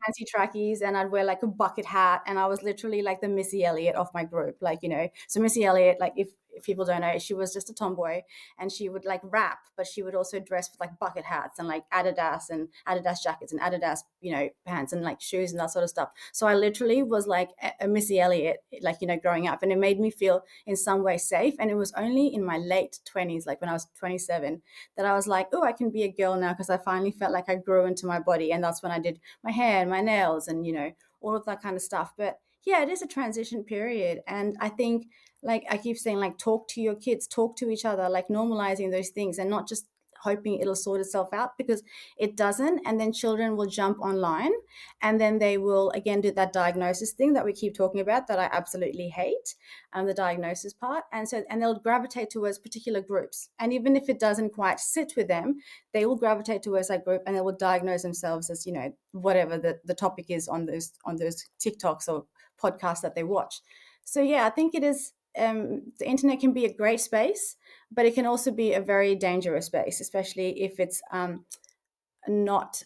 fancy trackies, and I'd wear, like, a bucket hat, and I was literally like the Missy Elliott of my group, like, so Missy Elliott, like, if people don't know, she was just a tomboy, and she would, like, rap, but she would also dress with, like, bucket hats and, like, Adidas and Adidas jackets and Adidas, pants and, like, shoes and that sort of stuff. So I literally was like a Missy Elliott, like, growing up, and it made me feel in some way safe. And it was only in my late 20s, like when I was 27, that I was like, oh, I can be a girl now, because I finally felt like I grew into my body. And that's when I did my hair and my nails and, all of that kind of stuff. But yeah, it is a transition period. And I think, like I keep saying, like, talk to your kids, talk to each other, like, normalizing those things and not just hoping it'll sort itself out, because it doesn't. And then children will jump online, and then they will again do that diagnosis thing that we keep talking about, that I absolutely hate, the diagnosis part. And they'll gravitate towards particular groups. And even if it doesn't quite sit with them, they will gravitate towards that group, and they will diagnose themselves as, whatever the topic is on those TikToks or podcasts that they watch. So yeah, I think it is, the internet can be a great space, but it can also be a very dangerous space, especially if it's not,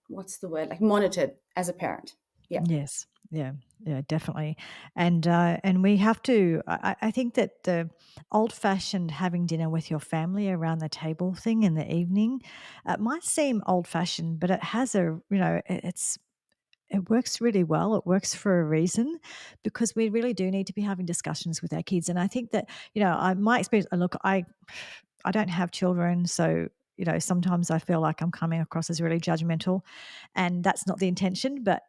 what's the word, like, monitored as a parent. Yeah. Yes. Yeah. Yeah, definitely. And we have to, I think that the old-fashioned having dinner with your family around the table thing in the evening, might seem old-fashioned, but it has it works really well. It works for a reason, because we really do need to be having discussions with our kids. And I think that, my experience, look, I don't have children, so sometimes I feel like I'm coming across as really judgmental, and that's not the intention. But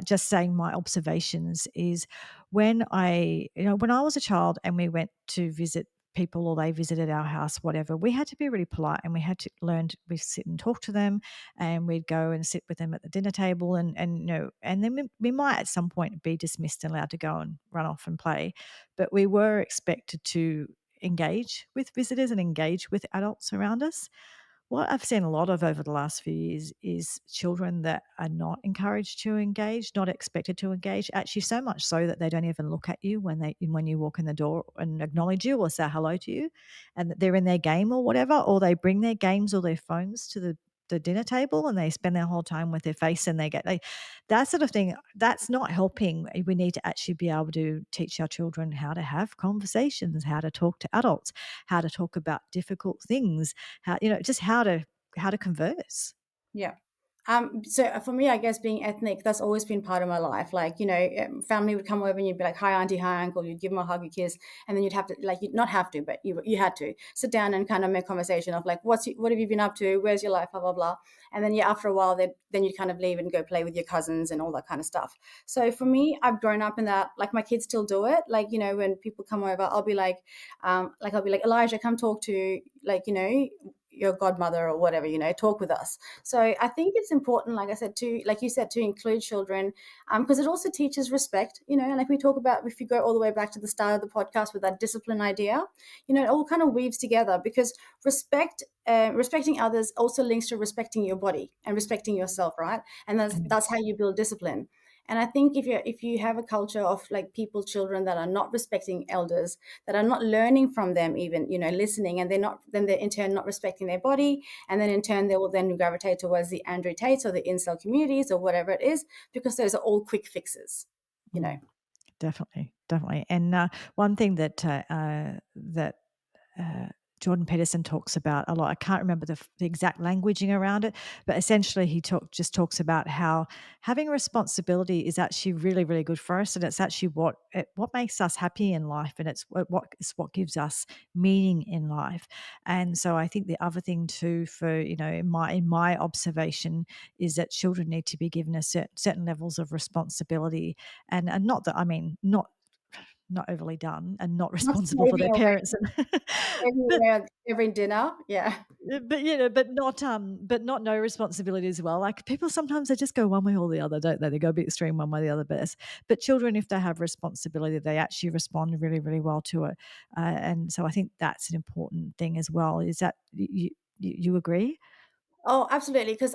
just saying my observations is when I was a child and we went to visit people or they visited our house, whatever, we had to be really polite and we had to learn to we sit and talk to them, and we'd go and sit with them at the dinner table, and then we might at some point be dismissed and allowed to go and run off and play, but we were expected to engage with visitors and engage with adults around us. What I've seen a lot of over the last few years is children that are not encouraged to engage, not expected to engage, actually so much so that they don't even look at you when you walk in the door and acknowledge you or say hello to you, and that they're in their game or whatever, or they bring their games or their phones to the dinner table and they spend their whole time with their face, and that sort of thing. That's not helping. We need to actually be able to teach our children how to have conversations, how to talk to adults, how to talk about difficult things, just how to converse. Yeah. So for me, I guess being ethnic, that's always been part of my life. Like, family would come over and you'd be like, "Hi, auntie, hi, uncle." You'd give them a hug, a kiss, and then you'd have to, like, you'd not have to, but you had to sit down and kind of make conversation of like, what have you been up to? Where's your life? Blah blah blah. And then yeah, after a while, then you'd kind of leave and go play with your cousins and all that kind of stuff. So for me, I've grown up in that. Like my kids still do it. Like when people come over, I'll be like, Elijah, come talk to your godmother or whatever, talk with us. So I think it's important, like I said, to like you said, to include children, because it also teaches respect. And like we talk about, if you go all the way back to the start of the podcast with that discipline idea, it all kind of weaves together because respecting others also links to respecting your body and respecting yourself, right? And Mm, that's how you build discipline. And I think if you have a culture of like children that are not respecting elders, that are not learning from them, even listening, and they're in turn not respecting their body, and then in turn they will then gravitate towards the Andrew Tates or the incel communities or whatever it is, because those are all quick fixes. You know. mm, definitely, definitely. And one thing that uh, Jordan Peterson talks about a lot. I can't remember the exact languaging around it, but essentially just talks about how having responsibility is actually really, really good for us, and it's actually what makes us happy in life, and it's what gives us meaning in life. And so I think the other thing too, for in my observation, is that children need to be given certain levels of responsibility, and not that I mean not overly done and not Not responsible for slaving their away parents, but everywhere every dinner. Yeah. but not no responsibility as well. Like people sometimes they just go one way or the other, don't they? They go a bit extreme one way or the other. But children, if they have responsibility, they actually respond really, really well to it. And so I think that's an important thing as well. Is that you agree? Oh, absolutely. Because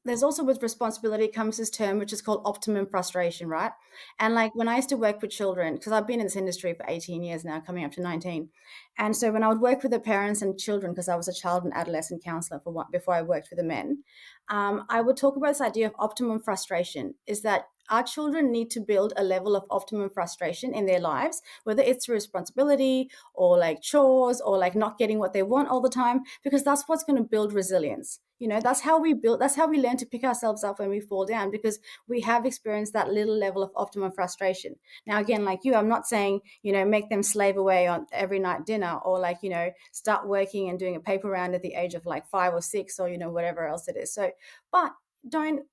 there's also with responsibility comes this term which is called optimum frustration, right? And like when I used to work with children, because I've been in this industry for 18 years now, coming up to 19, and so when I would work with the parents and children, because I was a child and adolescent counselor for what before I worked with the men, I would talk about this idea of optimum frustration. Is that our children need to build a level of optimum frustration in their lives, whether it's through responsibility or like chores or like not getting what they want all the time, because that's what's going to build resilience. That's how we learn to pick ourselves up when we fall down, because we have experienced that little level of optimum frustration. Now, again, like you, I'm not saying, make them slave away on every night dinner, or like, start working and doing a paper round at the age of like 5 or 6, or, whatever else it is. So, but don't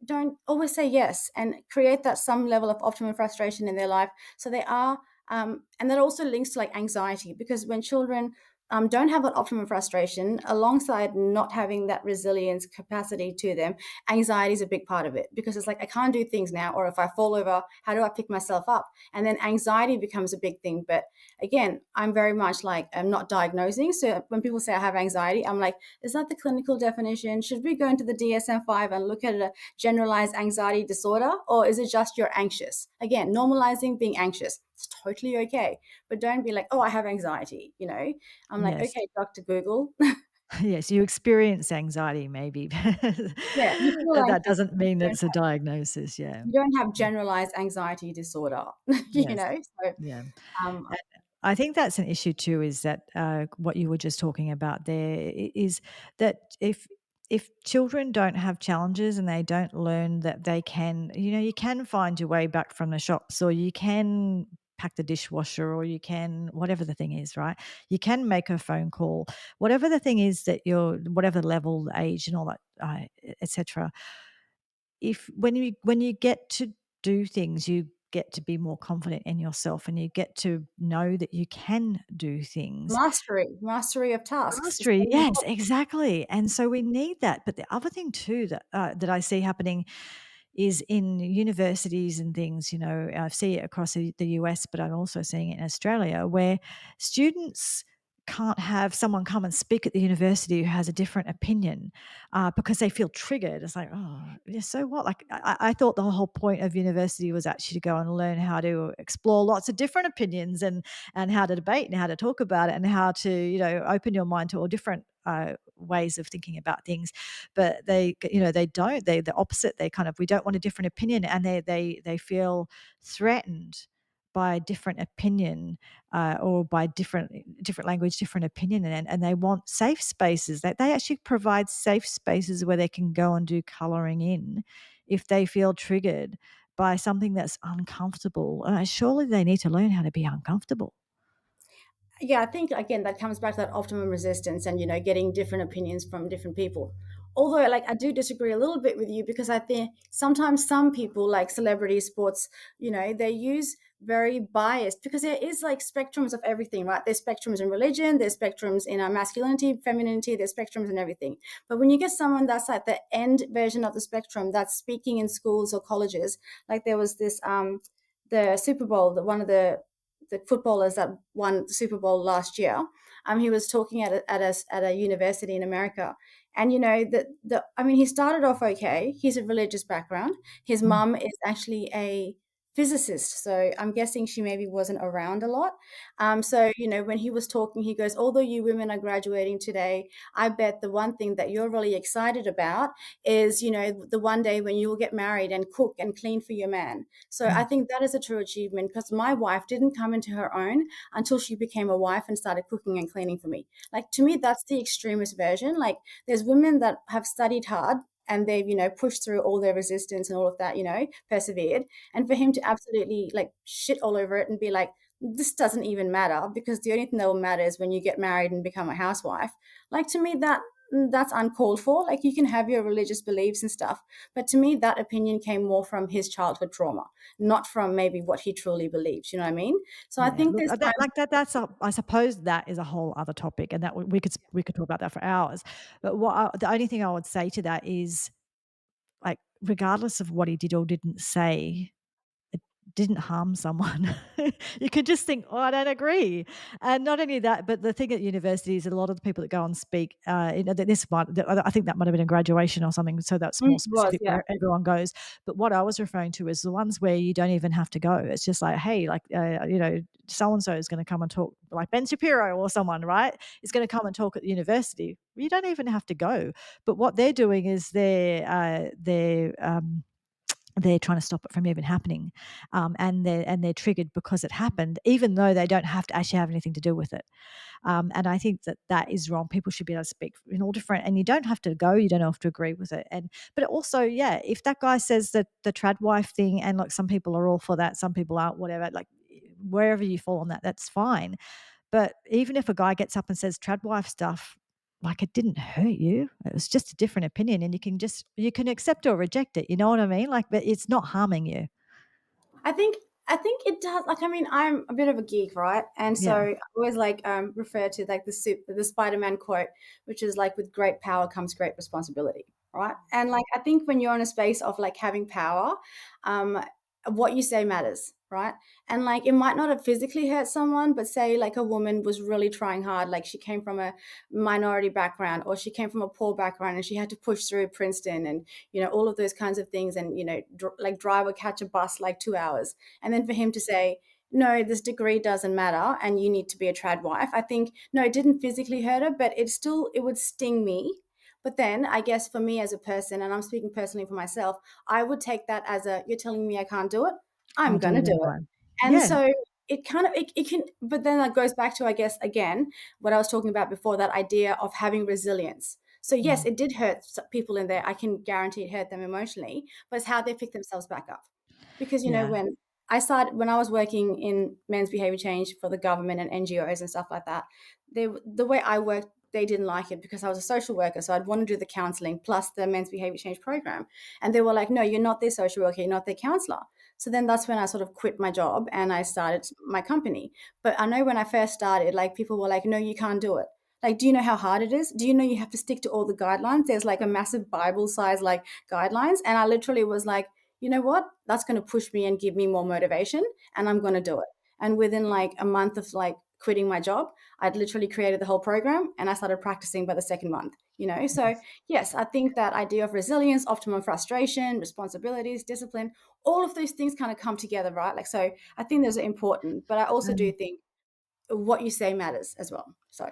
don't always say yes, and create that some level of optimum frustration in their life, so they are and that also links to like anxiety, because when children don't have that optimum frustration, alongside not having that resilience capacity to them, anxiety is a big part of it, because it's like, I can't do things now, or if I fall over, how do I pick myself up? And then anxiety becomes a big thing. But again, I'm very much like, I'm not diagnosing. So when people say I have anxiety, I'm like, is that the clinical definition? Should we go into the DSM-5 and look at a generalized anxiety disorder, or is it just you're anxious? Again, normalizing being anxious. It's totally okay. But don't be like, oh, I have anxiety. I'm like, Yes. okay, Dr. Google. Yes, you experience anxiety maybe. Yeah, you feel That anxious. doesn't You mean don't it's a diagnosis, yeah. you don't have Mm, generalized anxiety disorder, yes, So, yeah. um, And I think that's an issue too, is that, what you were just talking about there is that if children don't have challenges and they don't learn that they can you can find your way back from the shops, or you can pack the dishwasher, or you can whatever the thing is, right? You can make a phone call, whatever the thing is that you're, whatever level, age, and all that, etc. If when you get to do things, you get to be more confident in yourself, and you get to know that you can do things. Mastery of tasks is Mastery, very yes, important. exactly, and so we need that, but the other thing too that, that I see happening is in universities and things, I see it across the US, but I'm also seeing it in Australia, where students can't have someone come and speak at the university who has a different opinion, because they feel triggered. It's like, oh, yeah, so what? Like, I thought the whole point of university was actually to go and learn how to explore lots of different opinions, and how to debate and how to talk about it, and how to, open your mind to all different ways of thinking about things. But they don't. They the opposite. They kind of, we don't want a different opinion, and they feel threatened by a different opinion, or by different language, different opinion, and they want safe spaces. That they actually provide safe spaces where they can go and do coloring in if they feel triggered by something that's uncomfortable. Surely they need to learn how to be uncomfortable. Yeah, I think again that comes back to that optimum resistance and getting different opinions from different people. Although like I do disagree a little bit with you because I think sometimes some people like celebrity sports, they use very biased because there is like spectrums of everything, right? There's spectrums in religion, there's spectrums in our masculinity, femininity, there's spectrums in everything. But when you get someone that's like the end version of the spectrum that's speaking in schools or colleges, like there was this the Super Bowl, that one of the footballers that won the Super Bowl last year. He was talking at a university in America, and the I mean, he started off okay. He's a religious background. His Mm, mum is actually a physicist, so I'm guessing she maybe wasn't around a lot. So when he was talking, he goes, "Although you women are graduating today, I bet the one thing that you're really excited about is the one day when you will get married and cook and clean for your man." So I mm. think that is a true achievement because my wife didn't come into her own until she became a wife and started cooking and cleaning for me. Like to me, that's the extremist version. Like there's women that have studied hard and they've pushed through all their resistance and all of that, persevered. And for him to absolutely like shit all over it and be like, this doesn't even matter because the only thing that will matter is when you get married and become a housewife. Like to me, that's uncalled for. Like you can have your religious beliefs and stuff, but to me, that opinion came more from his childhood trauma, not from maybe what he truly believes. You know what I mean? So I Yeah, think look, there's that times. like I suppose that is a whole other topic, and that we could talk about that for hours. But the only thing I would say to that is, like, regardless of what he did or didn't say, it didn't harm someone. You could just think, "Oh, I don't agree." And not only that, but the thing at university is that a lot of the people that go and speak, I think that might have been a graduation or something, so that's more It was, specific yeah. where everyone goes. But what I was referring to is the ones where you don't even have to go. It's just like, "Hey, like, so and so is gonna come and talk," like Ben Shapiro or someone, right? Is gonna come and talk at the university. You don't even have to go. But what they're doing is they're trying to stop it from even happening, and they're triggered because it happened, even though they don't have to actually have anything to do with it. And I think that that is wrong. People should be able to speak in all different, and you don't have to go. You don't have to agree with it. And but also, yeah, if that guy says that the trad wife thing, and like some people are all for that, some people aren't, whatever. Like wherever you fall on that, that's fine. But even if a guy gets up and says trad wife stuff, like it didn't hurt you. It was just a different opinion, and you can accept or reject it. You know what I mean? Like, but it's not harming you. I think I think it does. Like, I mean, I'm a bit of a geek, right? And so Yeah. I always like refer to like the Spider-Man quote, which is like, "With great power comes great responsibility," right? And like, I think when you're in a space of like having power, um, what you say matters, right? And like, it might not have physically hurt someone, but say like a woman was really trying hard, like she came from a minority background or she came from a poor background and she had to push through Princeton and all of those kinds of things, and like drive or catch a bus like 2 hours, and then for him to say, no, this degree doesn't matter and you need to be a trad wife. I think, no, it didn't physically hurt her, but it would sting me. But then I guess for me as a person, and I'm speaking personally for myself, I would take that as a, you're telling me I can't do it, I'm I'll do gonna it do it. anyway. And Yeah. so it kind of it can, but then that goes back to, I guess, again, what I was talking about before, that idea of having resilience. So yes, Mm. it did hurt people in there. I can guarantee it hurt them emotionally, but it's how they pick themselves back up. Because Yeah. when I started when I was working in men's behavior change for the government and NGOs and stuff like that. The way I worked, they didn't like it because I was a social worker. So I'd want to do the counseling plus the men's behavior change program. And they were like, no, you're not their social worker, you're not their counselor. So then that's when I sort of quit my job and I started my company. But I know when I first started, like people were like, no, you can't do it. Like, do you know how hard it is? Do you know you have to stick to all the guidelines? There's like a massive Bible size like guidelines. And I literally was like, you know what? That's going to push me and give me more motivation and I'm going to do it. And within like a month of like quitting my job, I'd literally created the whole program and I started practicing by the second month, you know? So, yes, I think that idea of resilience, optimum frustration, responsibilities, discipline, all of those things kind of come together, right? Like, so I think those are important, but I also do Um, think what you say matters as well. So,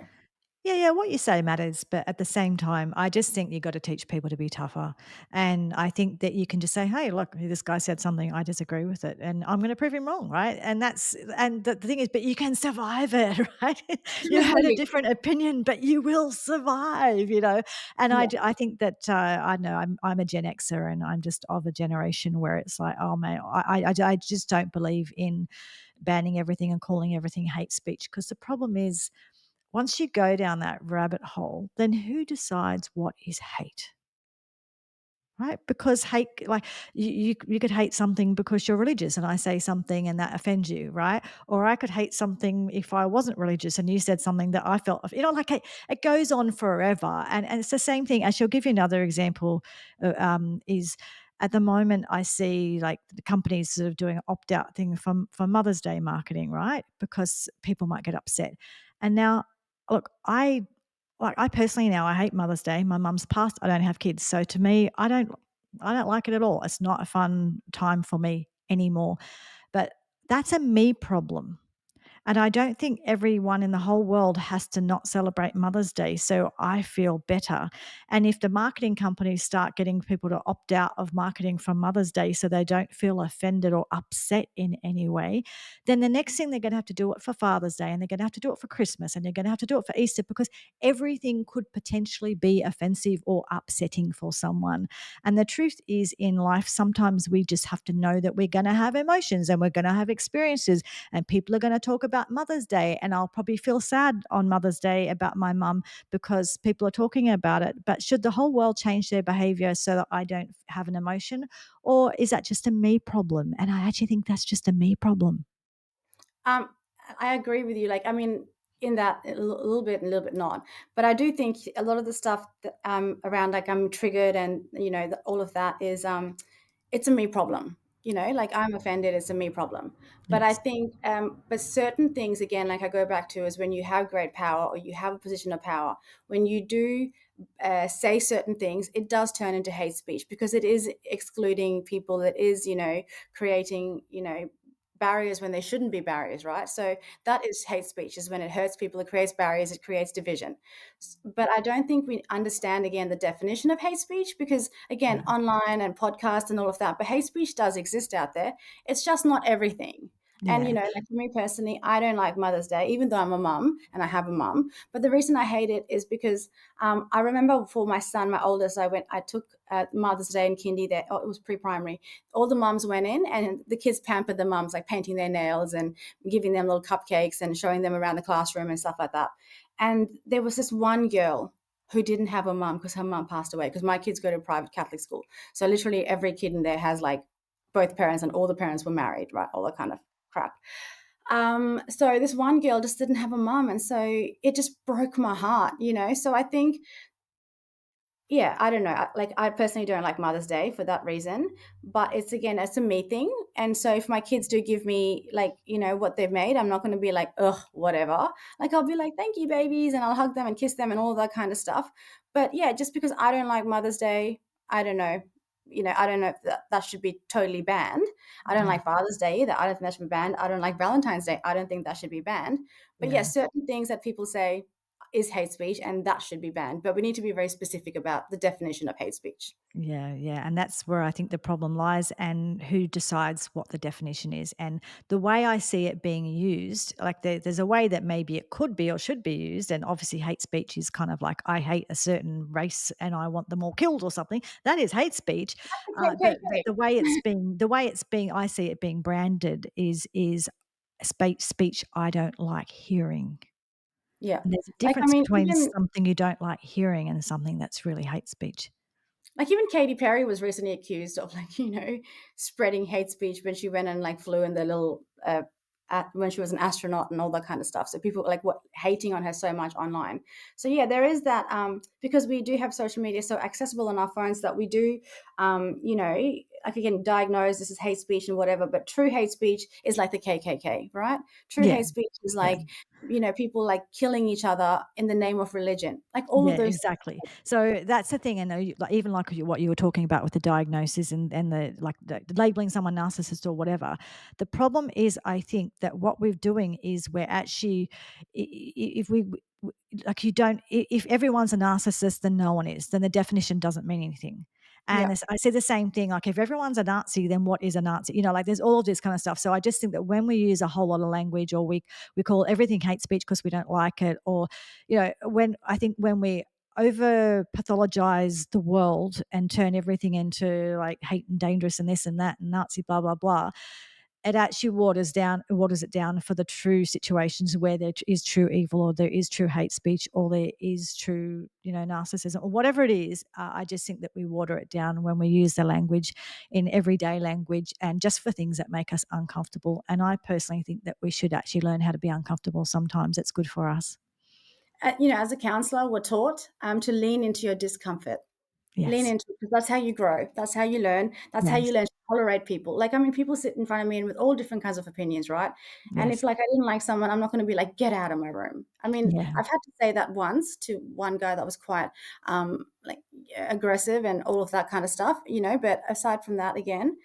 Yeah, yeah, what you say matters, but at the same time, I just think you've got to teach people to be tougher. And I think that you can just say, "Hey, look, this guy said something, I disagree with it, and I'm going to prove him wrong," right? And the thing is, but you can survive it, right? You've got a totally. different opinion, but you will survive, you know. And Yeah. I think that I know I'm a Gen Xer, and I'm just of a generation where it's like, oh man, I just don't believe in banning everything and calling everything hate speech, because the problem is once you go down that rabbit hole, then who decides what is hate? Right? Because hate, like you could hate something because you're religious and I say something and that offends you, right? Or I could hate something if I wasn't religious and you said something that I felt, like it goes on forever. And it's the same thing. I shall give you another example. Is at the moment I see like the companies sort of doing an opt out thing from for Mother's Day marketing, right? Because people might get upset. And now, look, I personally now I hate Mother's Day. My mum's passed. I don't have kids. So to me, I don't like it at all. It's not a fun time for me anymore. But that's a me problem. And I don't think everyone in the whole world has to not celebrate Mother's Day. So I feel better. And if the marketing companies start getting people to opt out of marketing from Mother's Day so they don't feel offended or upset in any way, then the next thing they're going to have to do it for Father's Day and they're going to have to do it for Christmas and they're going to have to do it for Easter because everything could potentially be offensive or upsetting for someone. And the truth is, in life, sometimes we just have to know that we're going to have emotions and we're going to have experiences and people are going to talk about Mother's Day, and I'll probably feel sad on Mother's Day about my mum because people are talking about it. But should the whole world change their behavior so that I don't have an emotion, or is that just a me problem? And I actually think that's just a me problem. Um, I agree with you. Like, I mean, in that a little bit and a little bit not, but I do think a lot of the stuff that around like I'm triggered and all of that is it's a me problem. Like I'm offended, it's a me problem. But I Yes. think, but certain things again, like I go back to is when you have great power or you have a position of power, when you do say certain things, it does turn into hate speech because it is excluding people. It is, creating, barriers when there shouldn't be barriers, right? So that is hate speech, is when it hurts people, it creates barriers, it creates division. But I don't think we understand, again, the definition of hate speech because, again, Yeah. online and podcasts and all of that, but hate speech does exist out there. It's just not everything. And, Yeah. like for me personally, I don't like Mother's Day, even though I'm a mum and I have a mum. But the reason I hate it is because I remember for my son, my oldest, I took Mother's Day in kindy there. Oh, it was pre-primary. All the mums went in and the kids pampered the mums, like painting their nails and giving them little cupcakes and showing them around the classroom and stuff like that. And there was this one girl who didn't have a mum because her mum passed away, because my kids go to a private Catholic school. So literally every kid in there has like both parents and all the parents were married, right? All that kind of crap. So this one girl just didn't have a mum. And so it just broke my heart. So I think, yeah, I don't know. Like, I personally don't like Mother's Day for that reason, but it's, again, it's a me thing. And so if my kids do give me like, what they've made, I'm not going to be like, ugh, whatever. Like, I'll be like, thank you, babies, and I'll hug them and kiss them and all that kind of stuff. But yeah, just because I don't like Mother's Day, I don't know. I don't know if that should be totally banned. I don't Yeah. like Father's Day either. I don't think that should be banned. I don't like Valentine's Day. I don't think that should be banned. But yeah, Yeah. certain things that people say, is hate speech and that should be banned. But we need to be very specific about the definition of hate speech. Yeah, yeah, and that's where I think the problem lies and who decides what the definition is. And the way I see it being used, like there's a way that maybe it could be or should be used, and obviously hate speech is kind of like I hate a certain race and I want them all killed or something. That is hate speech. Okay, okay, But the way it's being, I see it being branded is speech I don't like hearing. yeah. And there's a Like, I difference mean, between even something you don't like hearing and something that's really hate speech. even Katy Perry was recently accused of like, spreading hate speech when she went and like flew in the little when she was an astronaut and all that kind of stuff. So people like what hating on her so much online. So yeah, there is that because we do have social media so accessible on our phones that we do like again diagnose this is hate speech and whatever, but true hate speech is like the KKK, right? True Yeah, hate speech is yeah. like people like killing each other in the name of religion. Like all Yeah, of those. exactly. So that's the thing, and like, even like what you were talking about with the diagnosis and the like, the labeling someone narcissist or whatever. The problem is, I think that what we're doing is we're actually, if like you don't, if everyone's a narcissist, then no one is. Then the definition doesn't mean anything. And Yeah. I say the same thing. Like if everyone's a Nazi, then what is a Nazi? Like there's all of this kind of stuff. So I just think that when we use a whole lot of language, or we call everything hate speech because we don't like it, or when we over pathologize the world and turn everything into like hate and dangerous and this and that and Nazi blah blah blah, it actually waters it down for the true situations where there is true evil, or there is true hate speech, or there is true narcissism, or whatever it is. I just think that we water it down when we use the language in everyday language and just for things that make us uncomfortable. And I personally think that we should actually learn how to be uncomfortable. Sometimes it's good for us. As a counselor, we're taught to lean into your discomfort. Lean Yes. into it because that's how you grow. That's how you learn. That's how you Yes. learn to tolerate people. Like, I mean, people sit in front of me and with all different kinds of opinions, right? And if Yes. like I didn't like someone, I'm not going to be like, get out of my room. I mean, Yeah. I've had to say that once to one guy that was quite like aggressive and all of that kind of stuff, but aside from that, again,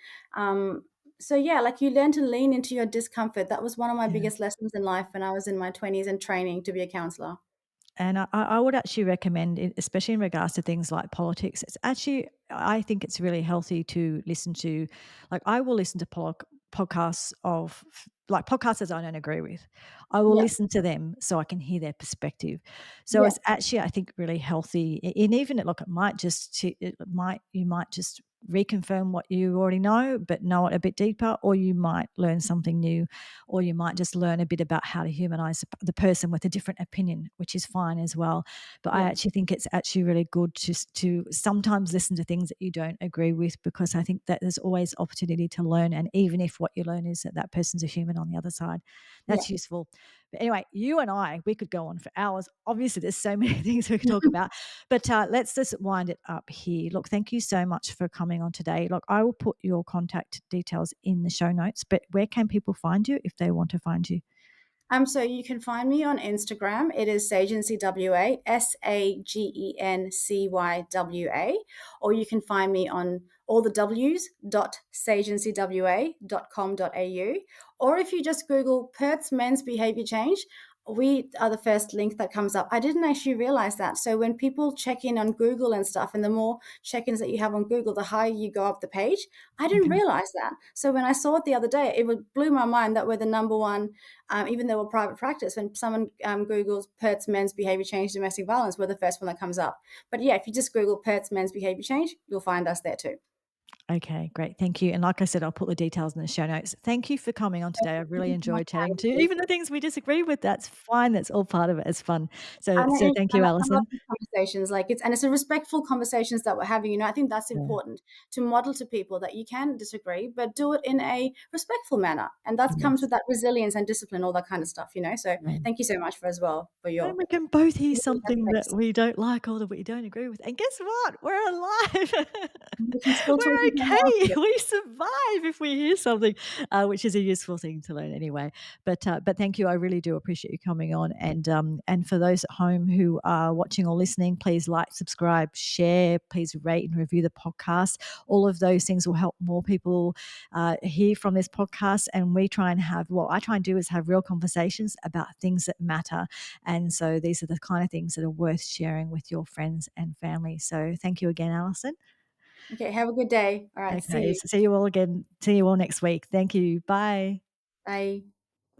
so yeah, like you learn to lean into your discomfort. That was one of my Yeah. biggest lessons in life when I was in my 20s and training to be a counselor. And I would actually recommend it, especially in regards to things like politics. It's actually, I think it's really healthy to listen to, like, I will listen to podcasts of like podcasters I don't agree with. I will Yeah, listen to them so I can hear their perspective. So yeah, it's actually, I think, really healthy. And even look, you might just reconfirm what you already know, but know it a bit deeper, or you might learn something new, or you might just learn a bit about how to humanize the person with a different opinion, which is fine as well. But I yeah, actually think it's actually really good to sometimes listen to things that you don't agree with, because I think that there's always opportunity to learn. And even if what you learn is that that person's a human on the other side, yeah. that's useful. But anyway, you and we could go on for hours. Obviously, there's so many things we could talk about, but let's just wind it up here. Look, thank you so much for coming on today. Look, I will put your contact details in the show notes, but where can people find you if they want to find you? So you can find me on Instagram. It is SagencyWA, SAGENCYWA, or you can find me on all the W's .sagencywa.com.au, or if you just Google Perth's Men's Behaviour Change, we are the first link that comes up. I didn't actually realize that. So when people check in on Google and stuff, and the more check-ins that you have on Google, the higher you go up the page. I didn't Okay. realize that. So when I saw it the other day, blew my mind that we're the number one, even though we're private practice. When someone Googles Perth's Men's Behaviour Change Domestic Violence, we're the first one that comes up. But yeah, if you just Google Perth's Men's Behaviour Change, you'll find us there too. Okay, great. Thank you. And like I said, I'll put the details in the show notes. Thank you for coming on today. I Thank really you so much enjoyed for chatting to you. having me. Even the things we disagree with, that's fine. That's all part of it. It's fun. So And so thank you, I love Alison. these conversations. Like it's a respectful conversations that we're having. I think that's Yeah. important to model to people that you can disagree, but do it in a respectful manner. And that comes Yes. with that resilience and discipline, all that kind of stuff. So Yeah. thank you so much for as well for And your we can both hear giving me that something that space. we don't like or that we don't agree with. And guess what? We're alive. We can still We're talk okay. We survive if we hear something, which is a useful thing to learn anyway. But thank you. I really do appreciate you coming on. And for those at home who are watching or listening, please like, subscribe, share. Please rate and review the podcast. All of those things will help more people hear from this podcast. And we try and have what I try and do is have real conversations about things that matter. And so these are the kind of things that are worth sharing with your friends and family. So thank you again, Alison. Okay, have a good day. All right, see Okay, you. so see you all again. See you all next week. Thank you. Bye. Bye.